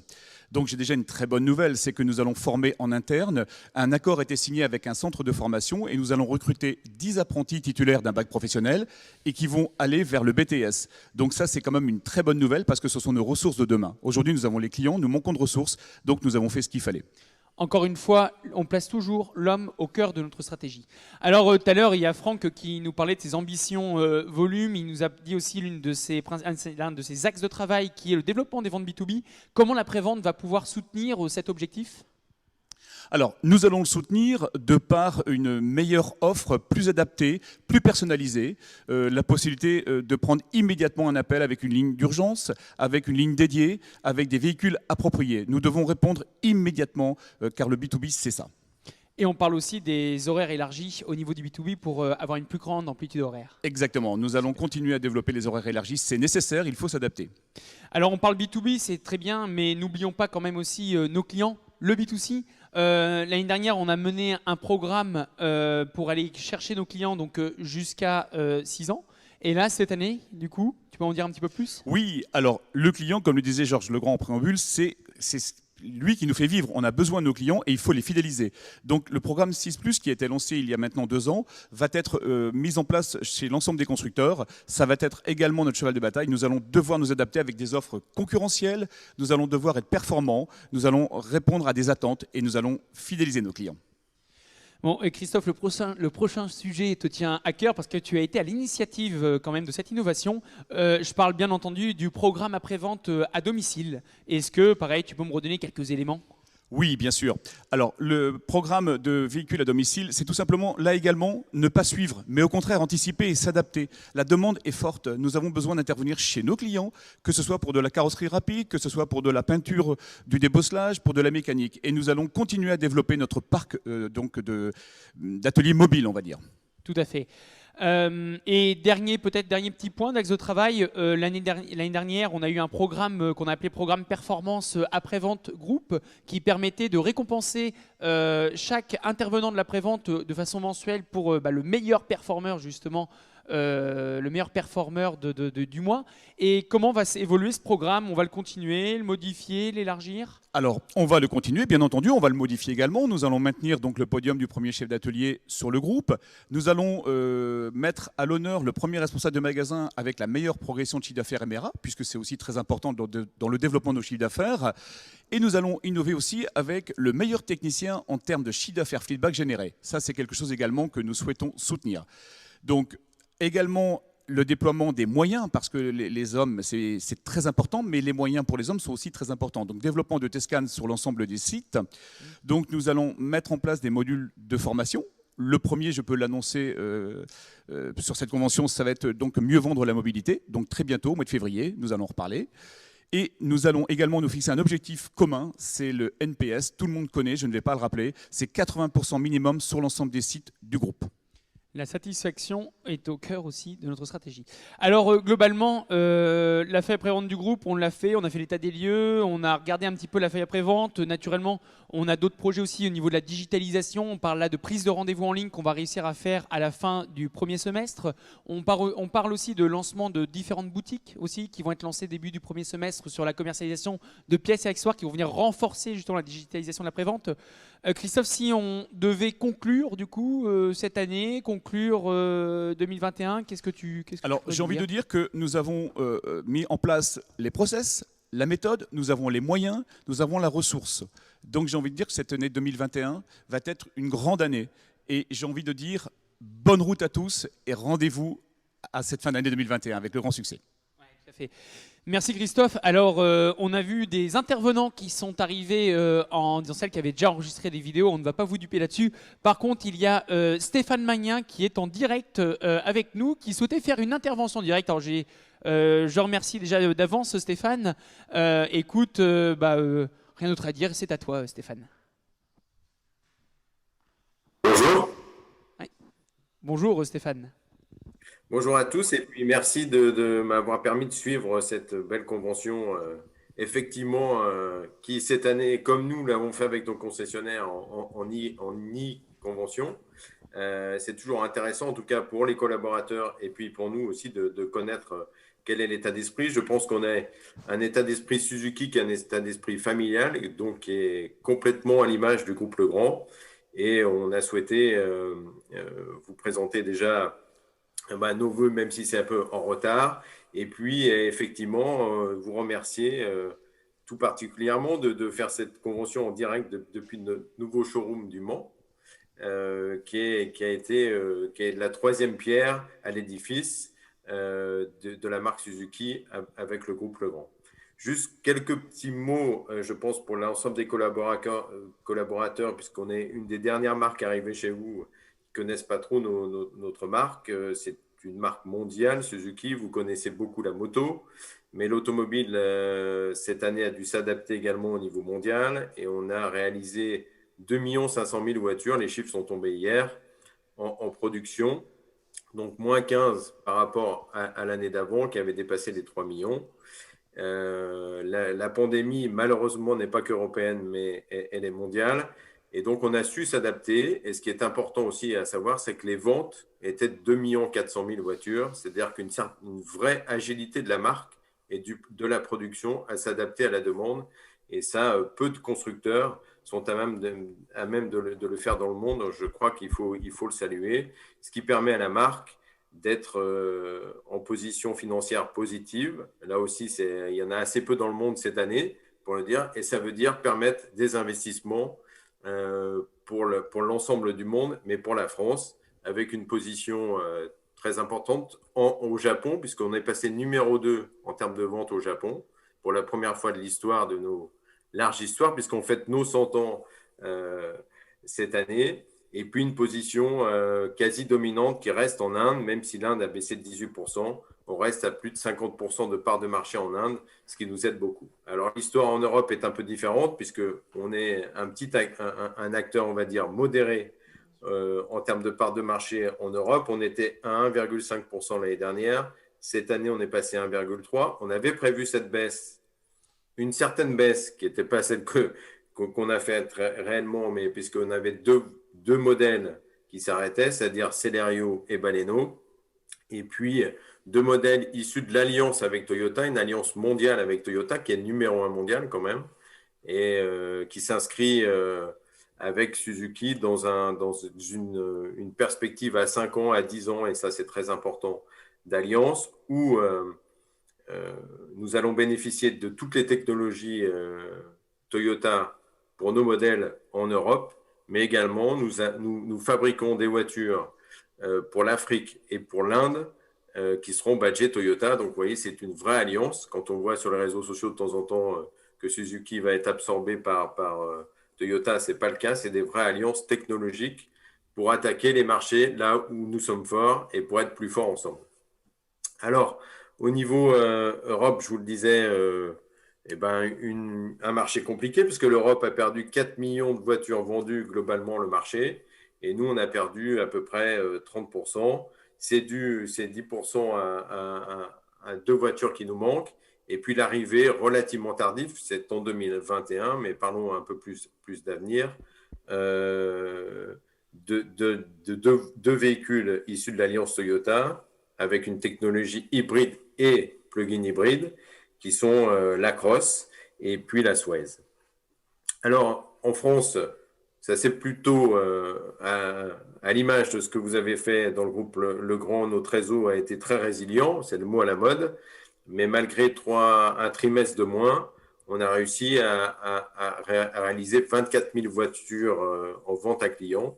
Donc j'ai déjà une très bonne nouvelle, c'est que nous allons former en interne. Un accord a été signé avec un centre de formation et nous allons recruter 10 apprentis titulaires d'un bac professionnel et qui vont aller vers le BTS. Donc ça, c'est quand même une très bonne nouvelle parce que ce sont nos ressources de demain. Aujourd'hui, nous avons les clients, nous manquons de ressources, donc nous avons fait ce qu'il fallait. Encore une fois, on place toujours l'homme au cœur de notre stratégie. Alors tout à l'heure, il y a Franck qui nous parlait de ses ambitions volume. Il nous a dit aussi l'un de ses axes de travail qui est le développement des ventes B2B. Comment la prévente va pouvoir soutenir cet objectif ? Alors, nous allons le soutenir de par une meilleure offre, plus adaptée, plus personnalisée, la possibilité de prendre immédiatement un appel avec une ligne d'urgence, avec une ligne dédiée, avec des véhicules appropriés. Nous devons répondre immédiatement, car le B2B, c'est ça. Et on parle aussi des horaires élargis au niveau du B2B pour avoir une plus grande amplitude horaire. Exactement. Nous allons continuer à développer les horaires élargis. C'est nécessaire, il faut s'adapter. Alors on parle B2B, c'est très bien, mais n'oublions pas quand même aussi nos clients, le B2C. L'année dernière, on a mené un programme pour aller chercher nos clients donc jusqu'à 6 ans. Et là, cette année, du coup, tu peux en dire un petit peu plus? Oui, alors le client, comme le disait Georges Legrand en préambule, c'est lui qui nous fait vivre. On a besoin de nos clients et il faut les fidéliser. Donc le programme 6+, qui a été lancé il y a maintenant 2 ans, va être mis en place chez l'ensemble des constructeurs. Ça va être également notre cheval de bataille. Nous allons devoir nous adapter avec des offres concurrentielles. Nous allons devoir être performants. Nous allons répondre à des attentes et nous allons fidéliser nos clients. Bon, et Christophe, le prochain sujet te tient à cœur parce que tu as été à l'initiative quand même de cette innovation. Je parle bien entendu du programme après-vente à domicile. Est-ce que, pareil, tu peux me redonner quelques éléments? Oui, bien sûr. Alors, le programme de véhicules à domicile, c'est tout simplement, là également, ne pas suivre, mais au contraire anticiper et s'adapter. La demande est forte. Nous avons besoin d'intervenir chez nos clients, que ce soit pour de la carrosserie rapide, que ce soit pour de la peinture, du débosselage, pour de la mécanique. Et nous allons continuer à développer notre parc d'ateliers mobiles, on va dire. Tout à fait. Et dernier petit point d'axe de travail, l'année dernière, on a eu un programme qu'on a appelé programme performance après-vente groupe qui permettait de récompenser chaque intervenant de l'après-vente de façon mensuelle pour le meilleur performeur justement, le meilleur performeur du mois. Et comment va évoluer ce programme? On va le continuer, le modifier, l'élargir? Alors, on va le continuer, bien entendu, on va le modifier également. Nous allons maintenir donc le podium du premier chef d'atelier sur le groupe. Nous allons mettre à l'honneur le premier responsable de magasin avec la meilleure progression de chiffre d'affaires MRA, puisque c'est aussi très important dans le développement de nos chiffres d'affaires. Et nous allons innover aussi avec le meilleur technicien en termes de chiffre d'affaires feedback généré. Ça, c'est quelque chose également que nous souhaitons soutenir. Donc, également le déploiement des moyens, parce que les hommes, c'est très important, mais les moyens pour les hommes sont aussi très importants. Donc, développement de Tescan sur l'ensemble des sites. Donc, nous allons mettre en place des modules de formation. Le premier, je peux l'annoncer sur cette convention, ça va être donc mieux vendre la mobilité. Donc, très bientôt, au mois de février, nous allons en reparler. Et nous allons également nous fixer un objectif commun, c'est le NPS. Tout le monde connaît, je ne vais pas le rappeler. C'est 80% minimum sur l'ensemble des sites du groupe. La satisfaction est au cœur aussi de notre stratégie. Alors globalement, la feuille après-vente du groupe, on l'a fait, on a fait l'état des lieux, on a regardé un petit peu la feuille après-vente. Naturellement, on a d'autres projets aussi au niveau de la digitalisation. On parle là de prise de rendez-vous en ligne qu'on va réussir à faire à la fin du premier semestre. On parle aussi de lancement de différentes boutiques aussi qui vont être lancées début du premier semestre sur la commercialisation de pièces et accessoires qui vont venir renforcer justement la digitalisation de la prévente. Christophe, si on devait conclure du coup cette année, conclure 2021, qu'est-ce que tu Alors, j'ai envie de dire que nous avons mis en place les process, la méthode, nous avons les moyens, nous avons la ressource. Donc, j'ai envie de dire que cette année 2021 va être une grande année. Et j'ai envie de dire bonne route à tous et rendez-vous à cette fin d'année 2021 avec le grand succès. Ouais, tout à fait. Merci Christophe. Alors, on a vu des intervenants qui sont arrivés en disant celles qui avaient déjà enregistré des vidéos. On ne va pas vous duper là-dessus. Par contre, il y a Stéphane Magnin qui est en direct avec nous, qui souhaitait faire une intervention en direct. Alors, je remercie déjà d'avance Stéphane. Écoute, rien d'autre à dire. C'est à toi, Stéphane. Bonjour. Ouais. Bonjour Stéphane. Bonjour à tous et puis merci de m'avoir permis de suivre cette belle convention, effectivement, qui cette année, comme nous l'avons fait avec nos concessionnaires en e-convention, c'est toujours intéressant, en tout cas pour les collaborateurs et puis pour nous aussi de connaître quel est l'état d'esprit. Je pense qu'on a un état d'esprit Suzuki qui est un état d'esprit familial, et donc qui est complètement à l'image du groupe Legrand. Et on a souhaité vous présenter déjà nos voeux, même si c'est un peu en retard. Et puis, effectivement, vous remercier tout particulièrement de faire cette convention en direct depuis notre nouveau showroom du Mans, qui est la troisième pierre à l'édifice de la marque Suzuki avec le groupe Legrand. Juste quelques petits mots, je pense, pour l'ensemble des collaborateurs, puisqu'on est une des dernières marques arrivées chez vous qui ne connaissent pas trop notre marque. C'est une marque mondiale, Suzuki. Vous connaissez beaucoup la moto, mais l'automobile, cette année, a dû s'adapter également au niveau mondial. Et on a réalisé 2 500 000 voitures. Les chiffres sont tombés hier en production. Donc, moins 15 par rapport à l'année d'avant, qui avait dépassé les 3 millions. La pandémie, malheureusement, n'est pas qu'européenne, mais elle est mondiale. Et donc, on a su s'adapter. Et ce qui est important aussi à savoir, c'est que les ventes étaient de 2 400 000 voitures. C'est-à-dire qu'une vraie agilité de la marque et de la production à s'adapter à la demande. Et ça, peu de constructeurs sont à même de le faire dans le monde. Je crois qu'il faut le saluer. Ce qui permet à la marque d'être en position financière positive. Là aussi, il y en a assez peu dans le monde cette année, pour le dire, et ça veut dire permettre des investissements pour l'ensemble du monde, mais pour la France, avec une position très importante au Japon, puisqu'on est passé numéro 2 en termes de vente au Japon, pour la première fois de l'histoire, de nos larges histoires, puisqu'on fête nos 100 ans cette année. Et puis une position quasi dominante qui reste en Inde, même si l'Inde a baissé de 18%, on reste à plus de 50% de part de marché en Inde, ce qui nous aide beaucoup. Alors l'histoire en Europe est un peu différente, puisqu'on est un acteur, on va dire, modéré en termes de part de marché en Europe. On était à 1,5% l'année dernière. Cette année, on est passé à 1,3%. On avait prévu cette baisse, une certaine baisse qui n'était pas celle qu'on a faite réellement, mais puisqu'on avait deux modèles qui s'arrêtaient, c'est-à-dire Celerio et Baleno, et puis 2 modèles issus de l'alliance avec Toyota, une alliance mondiale avec Toyota, qui est numéro 1 mondial quand même, et qui s'inscrit avec Suzuki dans une perspective à 5 ans, à 10 ans, et ça c'est très important, d'alliance, où nous allons bénéficier de toutes les technologies Toyota pour nos modèles en Europe, mais également nous fabriquons des voitures pour l'Afrique et pour l'Inde qui seront badgées Toyota. Donc vous voyez, c'est une vraie alliance. Quand on voit sur les réseaux sociaux de temps en temps que Suzuki va être absorbé par Toyota, ce n'est pas le cas. C'est des vraies alliances technologiques pour attaquer les marchés là où nous sommes forts et pour être plus forts ensemble. Alors, au niveau Europe, je vous le disais, un marché compliqué, parce que l'Europe a perdu 4 millions de voitures vendues globalement, le marché, et nous, on a perdu à peu près 30%. C'est 10% à 2 voitures qui nous manquent, et puis l'arrivée relativement tardive, c'est en 2021, mais parlons un peu plus d'avenir, de 2 véhicules issus de l'Alliance Toyota, avec une technologie hybride et plug-in hybride, qui sont la Cross et puis la Suez. Alors, en France, ça c'est plutôt à l'image de ce que vous avez fait dans le groupe Legrand. Notre réseau a été très résilient, c'est le mot à la mode, mais malgré un trimestre de moins, on a réussi à réaliser 24 000 voitures en vente à clients,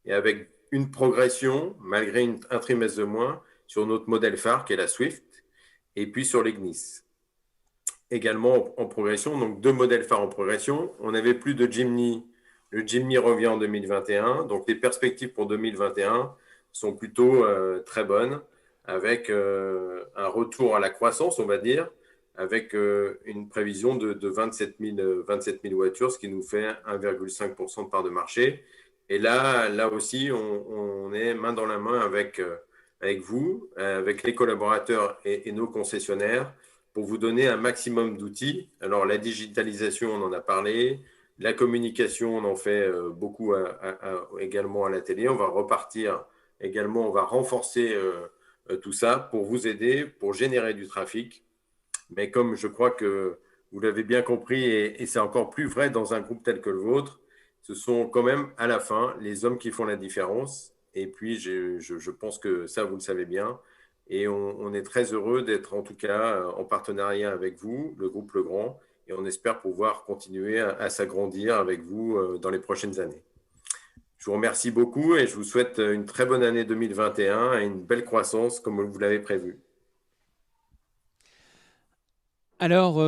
et avec une progression, malgré un trimestre de moins, sur notre modèle phare qui est la Swift, et puis sur l'Ignis. Également en progression, donc 2 modèles phares en progression. On n'avait plus de Jimny. Le Jimny revient en 2021, donc les perspectives pour 2021 sont plutôt très bonnes, avec un retour à la croissance, on va dire, avec une prévision de 27 000 voitures, ce qui nous fait 1,5% de part de marché. Et là aussi, on est main dans la main avec vous, avec les collaborateurs et nos concessionnaires, pour vous donner un maximum d'outils. Alors, la digitalisation, on en a parlé. La communication, on en fait beaucoup également à la télé. On va repartir également, on va renforcer tout ça pour vous aider, pour générer du trafic. Mais comme je crois que vous l'avez bien compris, et c'est encore plus vrai dans un groupe tel que le vôtre, ce sont quand même à la fin les hommes qui font la différence. Et puis, je pense que ça, vous le savez bien. Et on est très heureux d'être en tout cas en partenariat avec vous, le groupe Legrand, et on espère pouvoir continuer à s'agrandir avec vous dans les prochaines années. Je vous remercie beaucoup et je vous souhaite une très bonne année 2021 et une belle croissance comme vous l'avez prévu. Alors,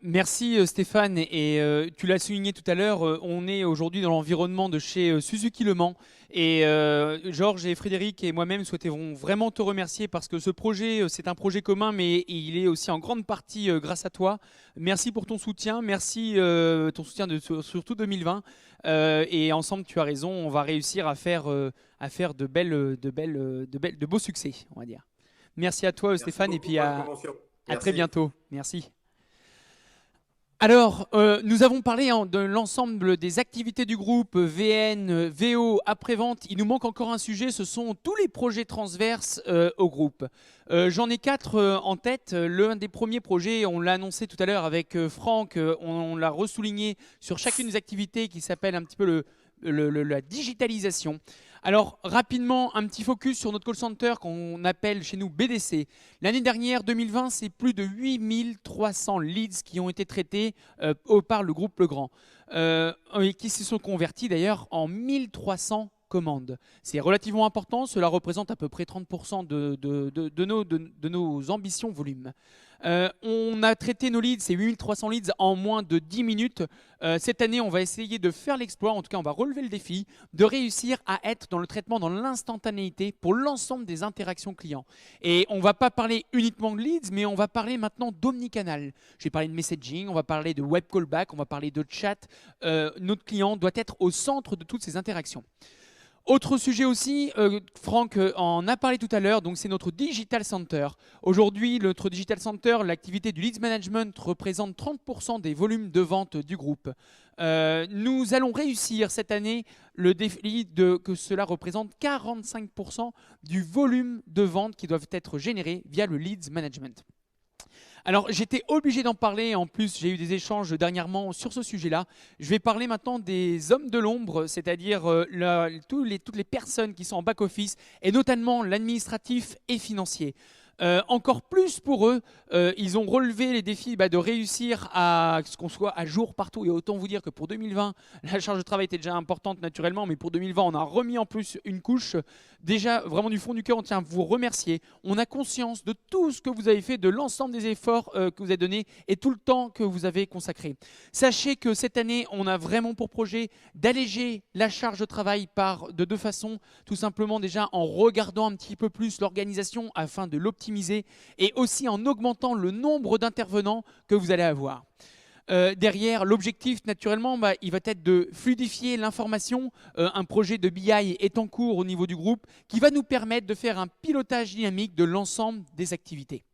merci Stéphane, et tu l'as souligné tout à l'heure, on est aujourd'hui dans l'environnement de chez Suzuki Le Mans, et Georges et Frédéric et moi-même souhaitons vraiment te remercier parce que ce projet, c'est un projet commun, mais il est aussi en grande partie grâce à toi. Merci pour ton soutien, merci ton soutien surtout 2020, et ensemble, tu as raison, on va réussir à faire de beaux succès, on va dire. Merci à toi Stéphane, et puis à très bientôt. Merci. Alors, nous avons parlé de l'ensemble des activités du groupe, VN, VO, après-vente. Il nous manque encore un sujet, ce sont tous les projets transverses au groupe. J'en ai 4 en tête. L'un des premiers projets, on l'a annoncé tout à l'heure avec Franck, on l'a ressouligné sur chacune des activités qui s'appelle un petit peu la digitalisation. Alors rapidement, un petit focus sur notre call center qu'on appelle chez nous BDC. L'année dernière, 2020, c'est plus de 8300 leads qui ont été traités par le groupe Legrand, et qui se sont convertis d'ailleurs en 1300 commandes. C'est relativement important, cela représente à peu près 30% de nos ambitions volume. On a traité nos leads, c'est 8300 leads en moins de 10 minutes. Cette année, on va essayer de faire l'exploit, en tout cas on va relever le défi, de réussir à être dans le traitement dans l'instantanéité pour l'ensemble des interactions clients. Et on ne va pas parler uniquement de leads, mais on va parler maintenant d'omnicanal. Je vais parler de messaging, on va parler de web callback, on va parler de chat. Notre client doit être au centre de toutes ces interactions. Autre sujet aussi, Franck en a parlé tout à l'heure, donc c'est notre Digital Center. Aujourd'hui, notre Digital Center, l'activité du Leads Management représente 30% des volumes de vente du groupe. Nous allons réussir cette année le défi que cela représente 45% du volume de vente qui doivent être générés via le Leads Management. Alors j'étais obligé d'en parler, en plus j'ai eu des échanges dernièrement sur ce sujet-là. Je vais parler maintenant des hommes de l'ombre, c'est-à-dire toutes les personnes qui sont en back-office et notamment l'administratif et financier. Encore plus pour eux, ils ont relevé les défis de réussir à ce qu'on soit à jour partout. Et autant vous dire que pour 2020, la charge de travail était déjà importante naturellement, mais pour 2020, on a remis en plus une couche. Déjà, vraiment du fond du cœur, on tient à vous remercier. On a conscience de tout ce que vous avez fait, de l'ensemble des efforts que vous avez donnés et tout le temps que vous avez consacré. Sachez que cette année, on a vraiment pour projet d'alléger la charge de travail de 2 façons. Tout simplement déjà en regardant un petit peu plus l'organisation afin de l'optimiser, et aussi en augmentant le nombre d'intervenants que vous allez avoir. Derrière, l'objectif naturellement, il va être de fluidifier l'information. Un projet de BI est en cours au niveau du groupe qui va nous permettre de faire un pilotage dynamique de l'ensemble des activités.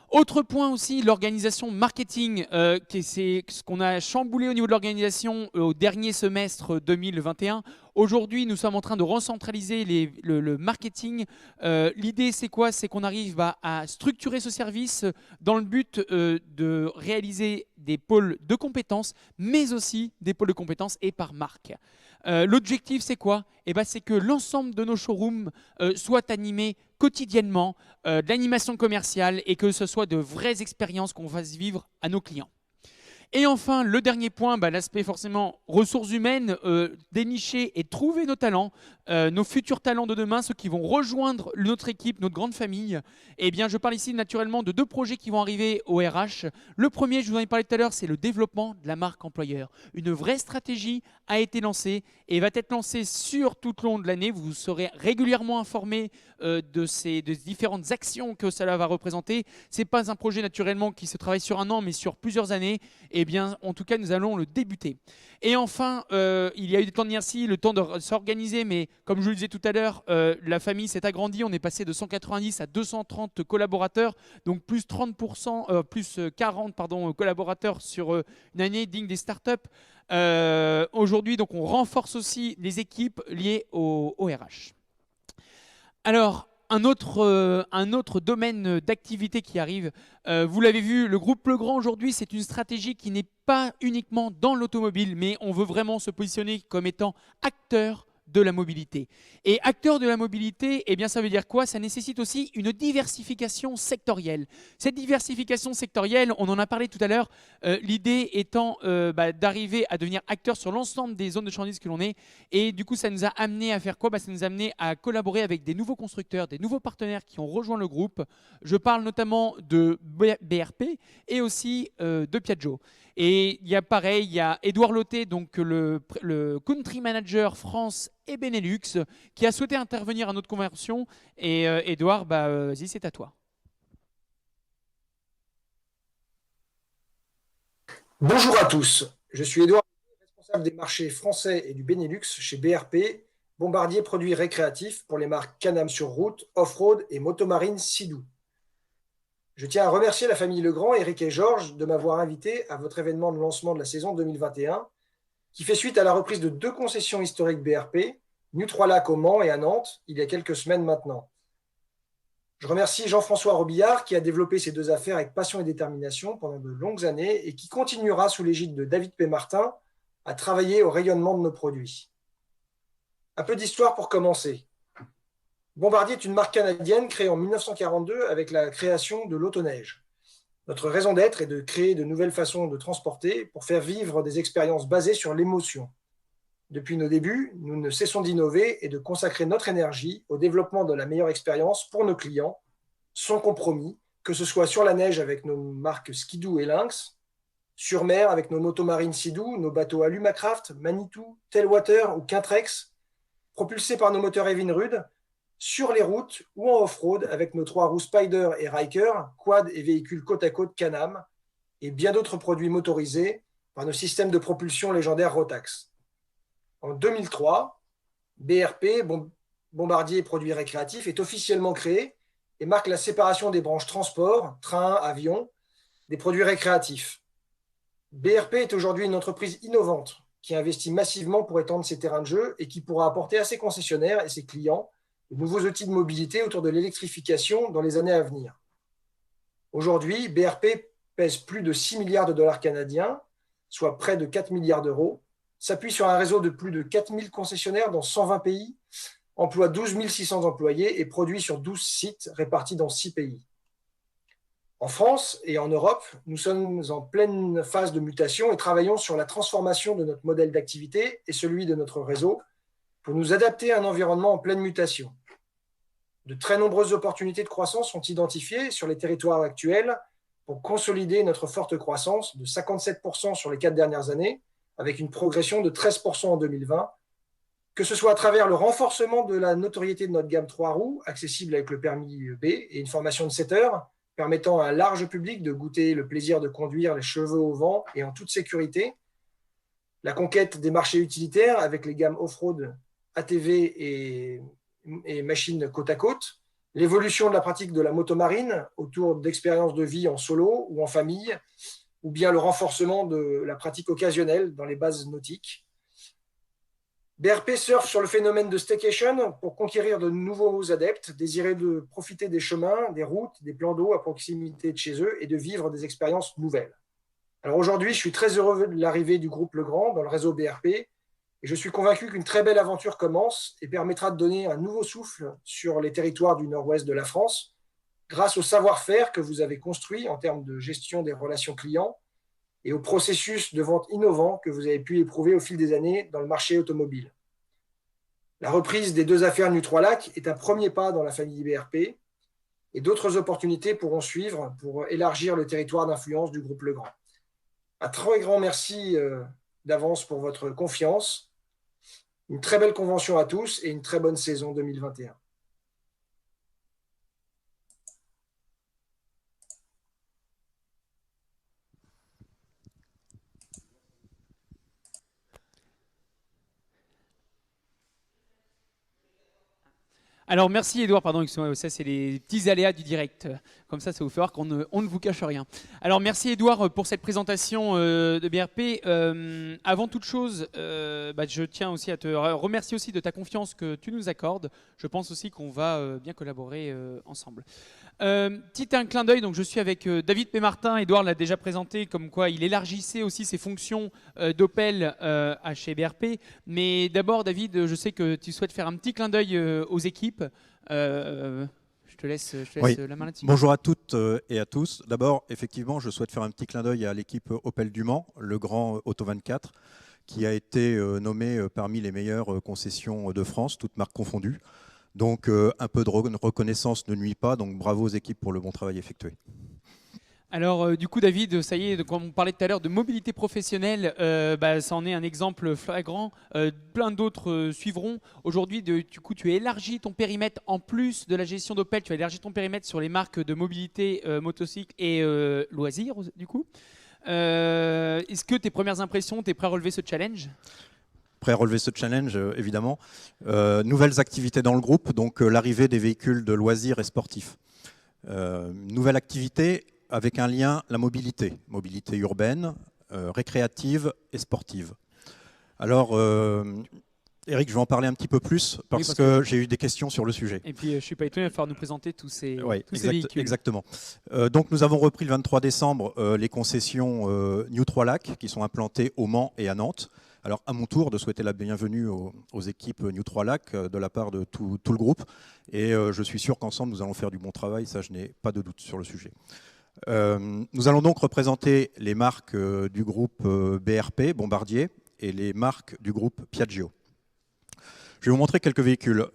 Autre point aussi, l'organisation marketing, c'est ce qu'on a chamboulé au niveau de l'organisation au dernier semestre 2021. Aujourd'hui, nous sommes en train de recentraliser le marketing. L'idée, c'est quoi? C'est qu'on arrive à structurer ce service dans le but de réaliser des pôles de compétences, mais aussi des pôles de compétences et par marque. L'objectif, c'est quoi? C'est que l'ensemble de nos showrooms soient animés quotidiennement, de l'animation commerciale, et que ce soit de vraies expériences qu'on fasse vivre à nos clients. Et enfin, le dernier point, l'aspect forcément ressources humaines, dénicher et trouver nos talents, nos futurs talents de demain, ceux qui vont rejoindre notre équipe, notre grande famille. Eh bien, je parle ici naturellement de 2 projets qui vont arriver au RH. Le premier, je vous en ai parlé tout à l'heure, c'est le développement de la marque employeur. Une vraie stratégie a été lancée et va être lancée sur tout le long de l'année. Vous serez régulièrement informés de ces différentes actions que cela va représenter. Ce n'est pas un projet naturellement qui se travaille sur 1 an, mais sur plusieurs années. Eh bien, en tout cas, nous allons le débuter. Et enfin, il y a eu des temps d'inertie, le temps de s'organiser, mais comme je vous le disais tout à l'heure, la famille s'est agrandie. On est passé de 190 à 230 collaborateurs, donc plus 30%, plus 40 collaborateurs sur une année digne des startups. Aujourd'hui, donc, on renforce aussi les équipes liées au RH. Alors, un autre domaine d'activité qui arrive, vous l'avez vu, le groupe Legrand aujourd'hui, c'est une stratégie qui n'est pas uniquement dans l'automobile, mais on veut vraiment se positionner comme étant acteur de la mobilité. Et acteur de la mobilité, eh bien, ça veut dire quoi? Ça nécessite aussi une diversification sectorielle. Cette diversification sectorielle, on en a parlé tout à l'heure, l'idée étant d'arriver à devenir acteur sur l'ensemble des zones de chandise que l'on est. Et du coup, ça nous a amené à faire quoi? Ça nous a amené à collaborer avec des nouveaux constructeurs, des nouveaux partenaires qui ont rejoint le groupe. Je parle notamment de BRP et aussi de Piaggio. Et il y a pareil, il y a Édouard Loté, donc le country manager France et Benelux, qui a souhaité intervenir à notre convention. Et Édouard, vas-y, c'est à toi. Bonjour à tous, je suis Édouard, responsable des marchés français et du Benelux chez BRP, Bombardier Produits Récréatifs pour les marques Can-Am sur route, Off-Road et Motomarine Sea-Doo. Je tiens à remercier la famille Legrand, Eric et Georges, de m'avoir invité à votre événement de lancement de la saison 2021, qui fait suite à la reprise de 2 concessions historiques BRP, Nu-Trois-Lacs au Mans et à Nantes, il y a quelques semaines maintenant. Je remercie Jean-François Robillard qui a développé ces 2 affaires avec passion et détermination pendant de longues années et qui continuera sous l'égide de David P. Martin à travailler au rayonnement de nos produits. Un peu d'histoire pour commencer. Bombardier est une marque canadienne créée en 1942 avec la création de l'autoneige. Notre raison d'être est de créer de nouvelles façons de transporter pour faire vivre des expériences basées sur l'émotion. Depuis nos débuts, nous ne cessons d'innover et de consacrer notre énergie au développement de la meilleure expérience pour nos clients, sans compromis, que ce soit sur la neige avec nos marques Ski-Doo et Lynx, sur mer avec nos motomarines Sea-Doo, nos bateaux Alumacraft, Manitou, Telwater ou Quintrex, propulsés par nos moteurs Evinrude, sur les routes ou en off-road avec nos 3 roues Spider et Ryker, quad et véhicules côte à côte Can-Am, et bien d'autres produits motorisés par nos systèmes de propulsion légendaires Rotax. En 2003, BRP, Bombardier Produits Récréatifs, est officiellement créé et marque la séparation des branches transport, train, avion, des produits récréatifs. BRP est aujourd'hui une entreprise innovante qui investit massivement pour étendre ses terrains de jeu et qui pourra apporter à ses concessionnaires et ses clients de nouveaux outils de mobilité autour de l'électrification dans les années à venir. Aujourd'hui, BRP pèse plus de 6 milliards de dollars canadiens, soit près de 4 milliards d'euros, s'appuie sur un réseau de plus de 4000 concessionnaires dans 120 pays, emploie 12 600 employés et produit sur 12 sites répartis dans 6 pays. En France et en Europe, nous sommes en pleine phase de mutation et travaillons sur la transformation de notre modèle d'activité et celui de notre réseau pour nous adapter à un environnement en pleine mutation. De très nombreuses opportunités de croissance sont identifiées sur les territoires actuels pour consolider notre forte croissance de 57% sur les 4 dernières années, avec une progression de 13% en 2020, que ce soit à travers le renforcement de la notoriété de notre gamme 3 roues, accessible avec le permis B et une formation de 7 heures, permettant à un large public de goûter le plaisir de conduire les cheveux au vent et en toute sécurité, la conquête des marchés utilitaires avec les gammes off-road, ATV et machines côte à côte, l'évolution de la pratique de la motomarine autour d'expériences de vie en solo ou en famille, ou bien le renforcement de la pratique occasionnelle dans les bases nautiques. BRP surfe sur le phénomène de staycation pour conquérir de nouveaux adeptes, désireux de profiter des chemins, des routes, des plans d'eau à proximité de chez eux et de vivre des expériences nouvelles. Alors aujourd'hui, je suis très heureux de l'arrivée du groupe Legrand dans le réseau BRP et je suis convaincu qu'une très belle aventure commence et permettra de donner un nouveau souffle sur les territoires du nord-ouest de la France grâce au savoir-faire que vous avez construit en termes de gestion des relations clients et au processus de vente innovant que vous avez pu éprouver au fil des années dans le marché automobile. La reprise des 2 affaires Nu-Trois-Lacs est un premier pas dans la famille BRP et d'autres opportunités pourront suivre pour élargir le territoire d'influence du groupe Legrand. Un très grand merci d'avance pour votre confiance. Une très belle convention à tous et une très bonne saison 2021. Alors merci Edouard, pardon, ça c'est les petits aléas du direct. Comme ça vous fait voir qu'on ne vous cache rien. Alors merci Edouard pour cette présentation de BRP. Avant toute chose, je tiens aussi à te remercier aussi de ta confiance que tu nous accordes. Je pense aussi qu'on va bien collaborer ensemble. Petit un clin d'œil, donc je suis avec David Pémartin. Edouard l'a déjà présenté, comme quoi il élargissait aussi ses fonctions d'Opel chez BRP. Mais d'abord, David, je sais que tu souhaites faire un petit clin d'œil aux équipes. Je te laisse la main là-dessus. Bonjour à toutes et à tous. D'abord, effectivement, je souhaite faire un petit clin d'œil à l'équipe Opel du Mans, le grand Auto 24, qui a été nommé parmi les meilleures concessions de France, toutes marques confondues. Donc un peu de reconnaissance ne nuit pas, donc bravo aux équipes pour le bon travail effectué. Alors du coup David, ça y est, quand on parlait tout à l'heure de mobilité professionnelle, ça en est un exemple flagrant, plein d'autres suivront. Aujourd'hui, du coup, tu as élargi ton périmètre, en plus de la gestion d'Opel, tu as élargi ton périmètre sur les marques de mobilité, motocycle et loisirs du coup. Est-ce que tes premières impressions, tu es prêt à relever ce challenge ? Prêt à relever ce challenge, évidemment. Nouvelles activités dans le groupe, donc l'arrivée des véhicules de loisirs et sportifs. Nouvelle activité avec un lien, la mobilité urbaine, récréative et sportive. Alors, Eric, je vais en parler un petit peu plus parce que j'ai eu des questions sur le sujet. Et puis, je ne suis pas étonné, il va falloir nous présenter tous ces véhicules. Exactement. Donc, nous avons repris le 23 décembre les concessions New 3 Lacs qui sont implantées au Mans et à Nantes. Alors, à mon tour, de souhaiter la bienvenue aux équipes New 3 Lacs de la part de tout le groupe. Et je suis sûr qu'ensemble, nous allons faire du bon travail. Ça, je n'ai pas de doute sur le sujet. Nous allons donc représenter les marques du groupe BRP, Bombardier, et les marques du groupe Piaggio. Je vais vous montrer quelques véhicules.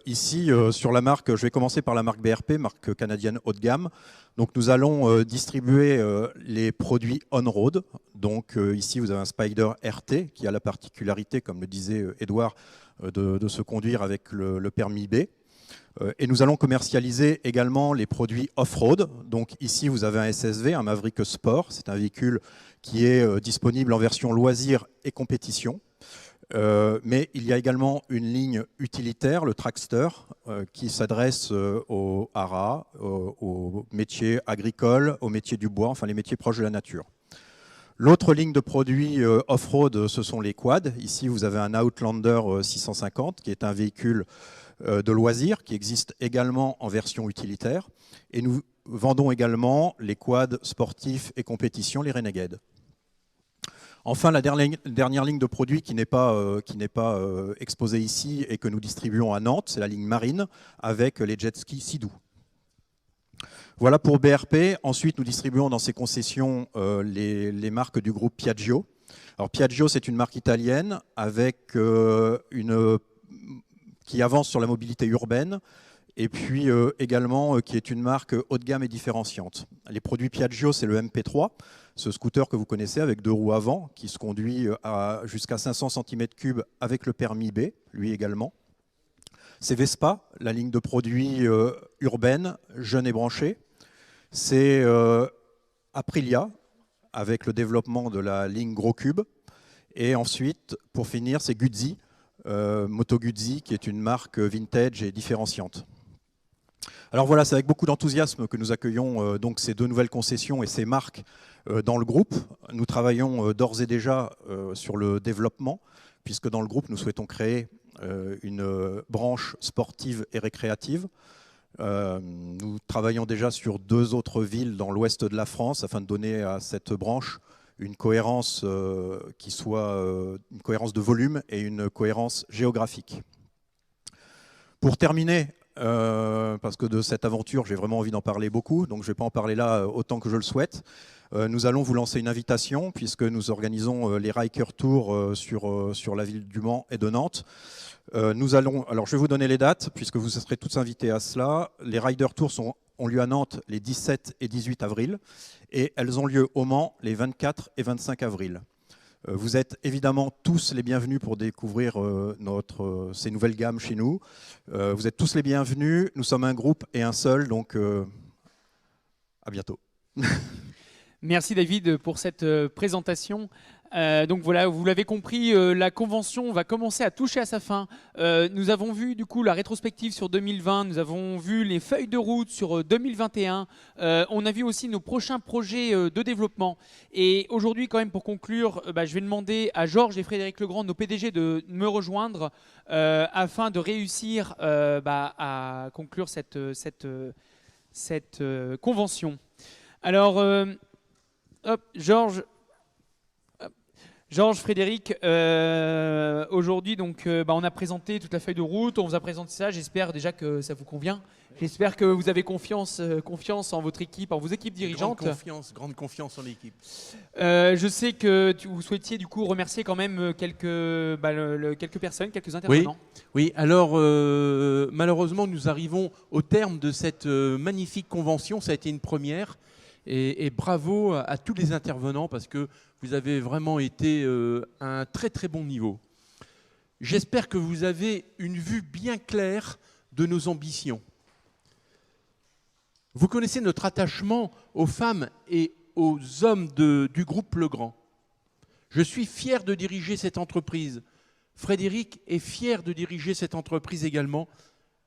Ici, sur la marque, je vais commencer par la marque BRP, marque canadienne haut de gamme. Donc, nous allons distribuer les produits on-road. Donc, ici, vous avez un Spider RT qui a la particularité, comme le disait Edouard, de se conduire avec le permis B. Et nous allons commercialiser également les produits off-road. Donc, ici, vous avez un SSV, un Maverick Sport. C'est un véhicule qui est disponible en version loisir et compétition. Mais il y a également une ligne utilitaire, le Trackster, qui s'adresse aux haras, aux métiers agricoles, aux métiers du bois, enfin les métiers proches de la nature. L'autre ligne de produits off-road, ce sont les quads. Ici, vous avez un Outlander 650, qui est un véhicule de loisirs, qui existe également en version utilitaire. Et nous vendons également les quads sportifs et compétition, les Renegade. Enfin, la dernière ligne de produits qui n'est pas exposée ici et que nous distribuons à Nantes, c'est la ligne marine avec les jet skis Sea-Doo. Voilà pour BRP. Ensuite, nous distribuons dans ces concessions les marques du groupe Piaggio. Alors, Piaggio, c'est une marque italienne avec qui avance sur la mobilité urbaine et puis également qui est une marque haut de gamme et différenciante. Les produits Piaggio, c'est le MP3, ce scooter que vous connaissez avec 2 roues avant, qui se conduit jusqu'à 500 cm3 avec le permis B, lui également. C'est Vespa, la ligne de produits urbaine, jeune et branchée. C'est Aprilia, avec le développement de la ligne Gros Cube. Et ensuite, pour finir, c'est Guzzi, Moto Guzzi, qui est une marque vintage et différenciante. Alors voilà, c'est avec beaucoup d'enthousiasme que nous accueillons donc ces 2 nouvelles concessions et ces marques dans le groupe. Nous travaillons d'ores et déjà sur le développement, puisque dans le groupe, nous souhaitons créer une branche sportive et récréative. Nous travaillons déjà sur 2 autres villes dans l'ouest de la France afin de donner à cette branche une cohérence qui soit une cohérence de volume et une cohérence géographique. Pour terminer, parce que de cette aventure, j'ai vraiment envie d'en parler beaucoup, donc je ne vais pas en parler là autant que je le souhaite. Nous allons vous lancer une invitation, puisque nous organisons les Riker Tours sur la ville du Mans et de Nantes. Alors je vais vous donner les dates, puisque vous serez tous invités à cela. Les Rider Tours ont lieu à Nantes les 17 et 18 avril, et elles ont lieu au Mans les 24 et 25 avril. Vous êtes évidemment tous les bienvenus pour découvrir ces nouvelles gammes chez nous. Vous êtes tous les bienvenus. Nous sommes un groupe et un seul, donc à bientôt. Merci David pour cette présentation. Donc voilà, vous l'avez compris, la convention va commencer à toucher à sa fin. Nous avons vu du coup la rétrospective sur 2020, nous avons vu les feuilles de route sur 2021, on a vu aussi nos prochains projets de développement. Et aujourd'hui quand même pour conclure, je vais demander à Georges et Frédéric Legrand, nos PDG, de me rejoindre afin de réussir à conclure cette convention. Alors, Georges, Frédéric, aujourd'hui, donc, on a présenté toute la feuille de route, on vous a présenté ça, j'espère déjà que ça vous convient. J'espère que vous avez confiance en votre équipe, en vos équipes dirigeantes. Grande confiance en l'équipe. Je sais que vous souhaitiez du coup remercier quand même quelques personnes, quelques intervenants. Oui, alors malheureusement nous arrivons au terme de cette magnifique convention, ça a été une première. Et bravo à tous les intervenants parce que vous avez vraiment été à un très très bon niveau. J'espère que vous avez une vue bien claire de nos ambitions. Vous connaissez notre attachement aux femmes et aux hommes du groupe Legrand. Je suis fier de diriger cette entreprise. Frédéric est fier de diriger cette entreprise également.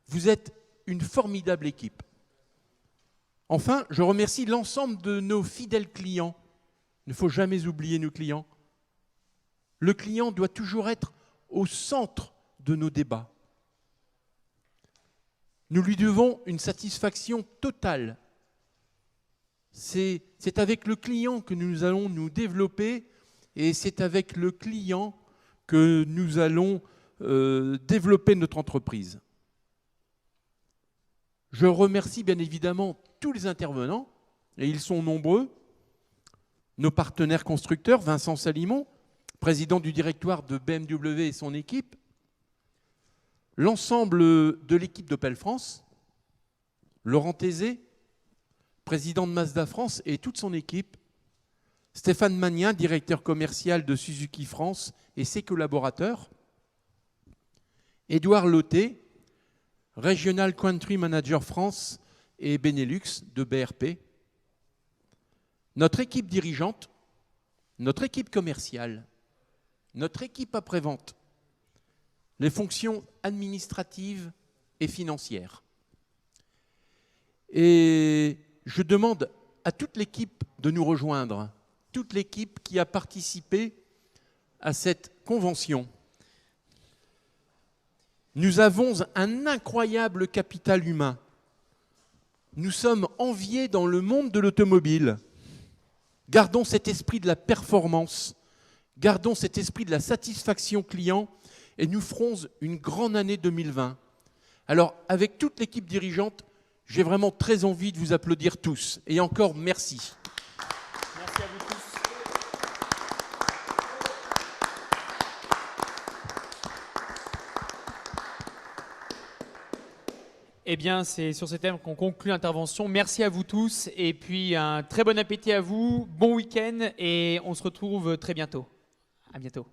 Vous êtes une formidable équipe. Enfin, je remercie l'ensemble de nos fidèles clients. Il ne faut jamais oublier nos clients. Le client doit toujours être au centre de nos débats. Nous lui devons une satisfaction totale. C'est avec le client que nous allons nous développer et c'est avec le client que nous allons développer notre entreprise. Je remercie bien évidemment tous les intervenants, et ils sont nombreux, nos partenaires constructeurs, Vincent Salimon, président du directoire de BMW et son équipe, l'ensemble de l'équipe d'Opel France, Laurent Thésée, président de Mazda France et toute son équipe, Stéphane Magnien, directeur commercial de Suzuki France et ses collaborateurs, Édouard Loté, Regional Country Manager France et Benelux de BRP, notre équipe dirigeante, notre équipe commerciale, notre équipe après-vente, les fonctions administratives et financières. Et je demande à toute l'équipe de nous rejoindre, toute l'équipe qui a participé à cette convention. Nous avons un incroyable capital humain. Nous sommes enviés dans le monde de l'automobile. Gardons cet esprit de la performance, gardons cet esprit de la satisfaction client et nous ferons une grande année 2020. Alors, avec toute l'équipe dirigeante, j'ai vraiment très envie de vous applaudir tous. Et encore, merci. Merci à vous tous. Eh bien, c'est sur ces thèmes qu'on conclut l'intervention. Merci à vous tous et puis un très bon appétit à vous, bon week-end et on se retrouve très bientôt. À bientôt.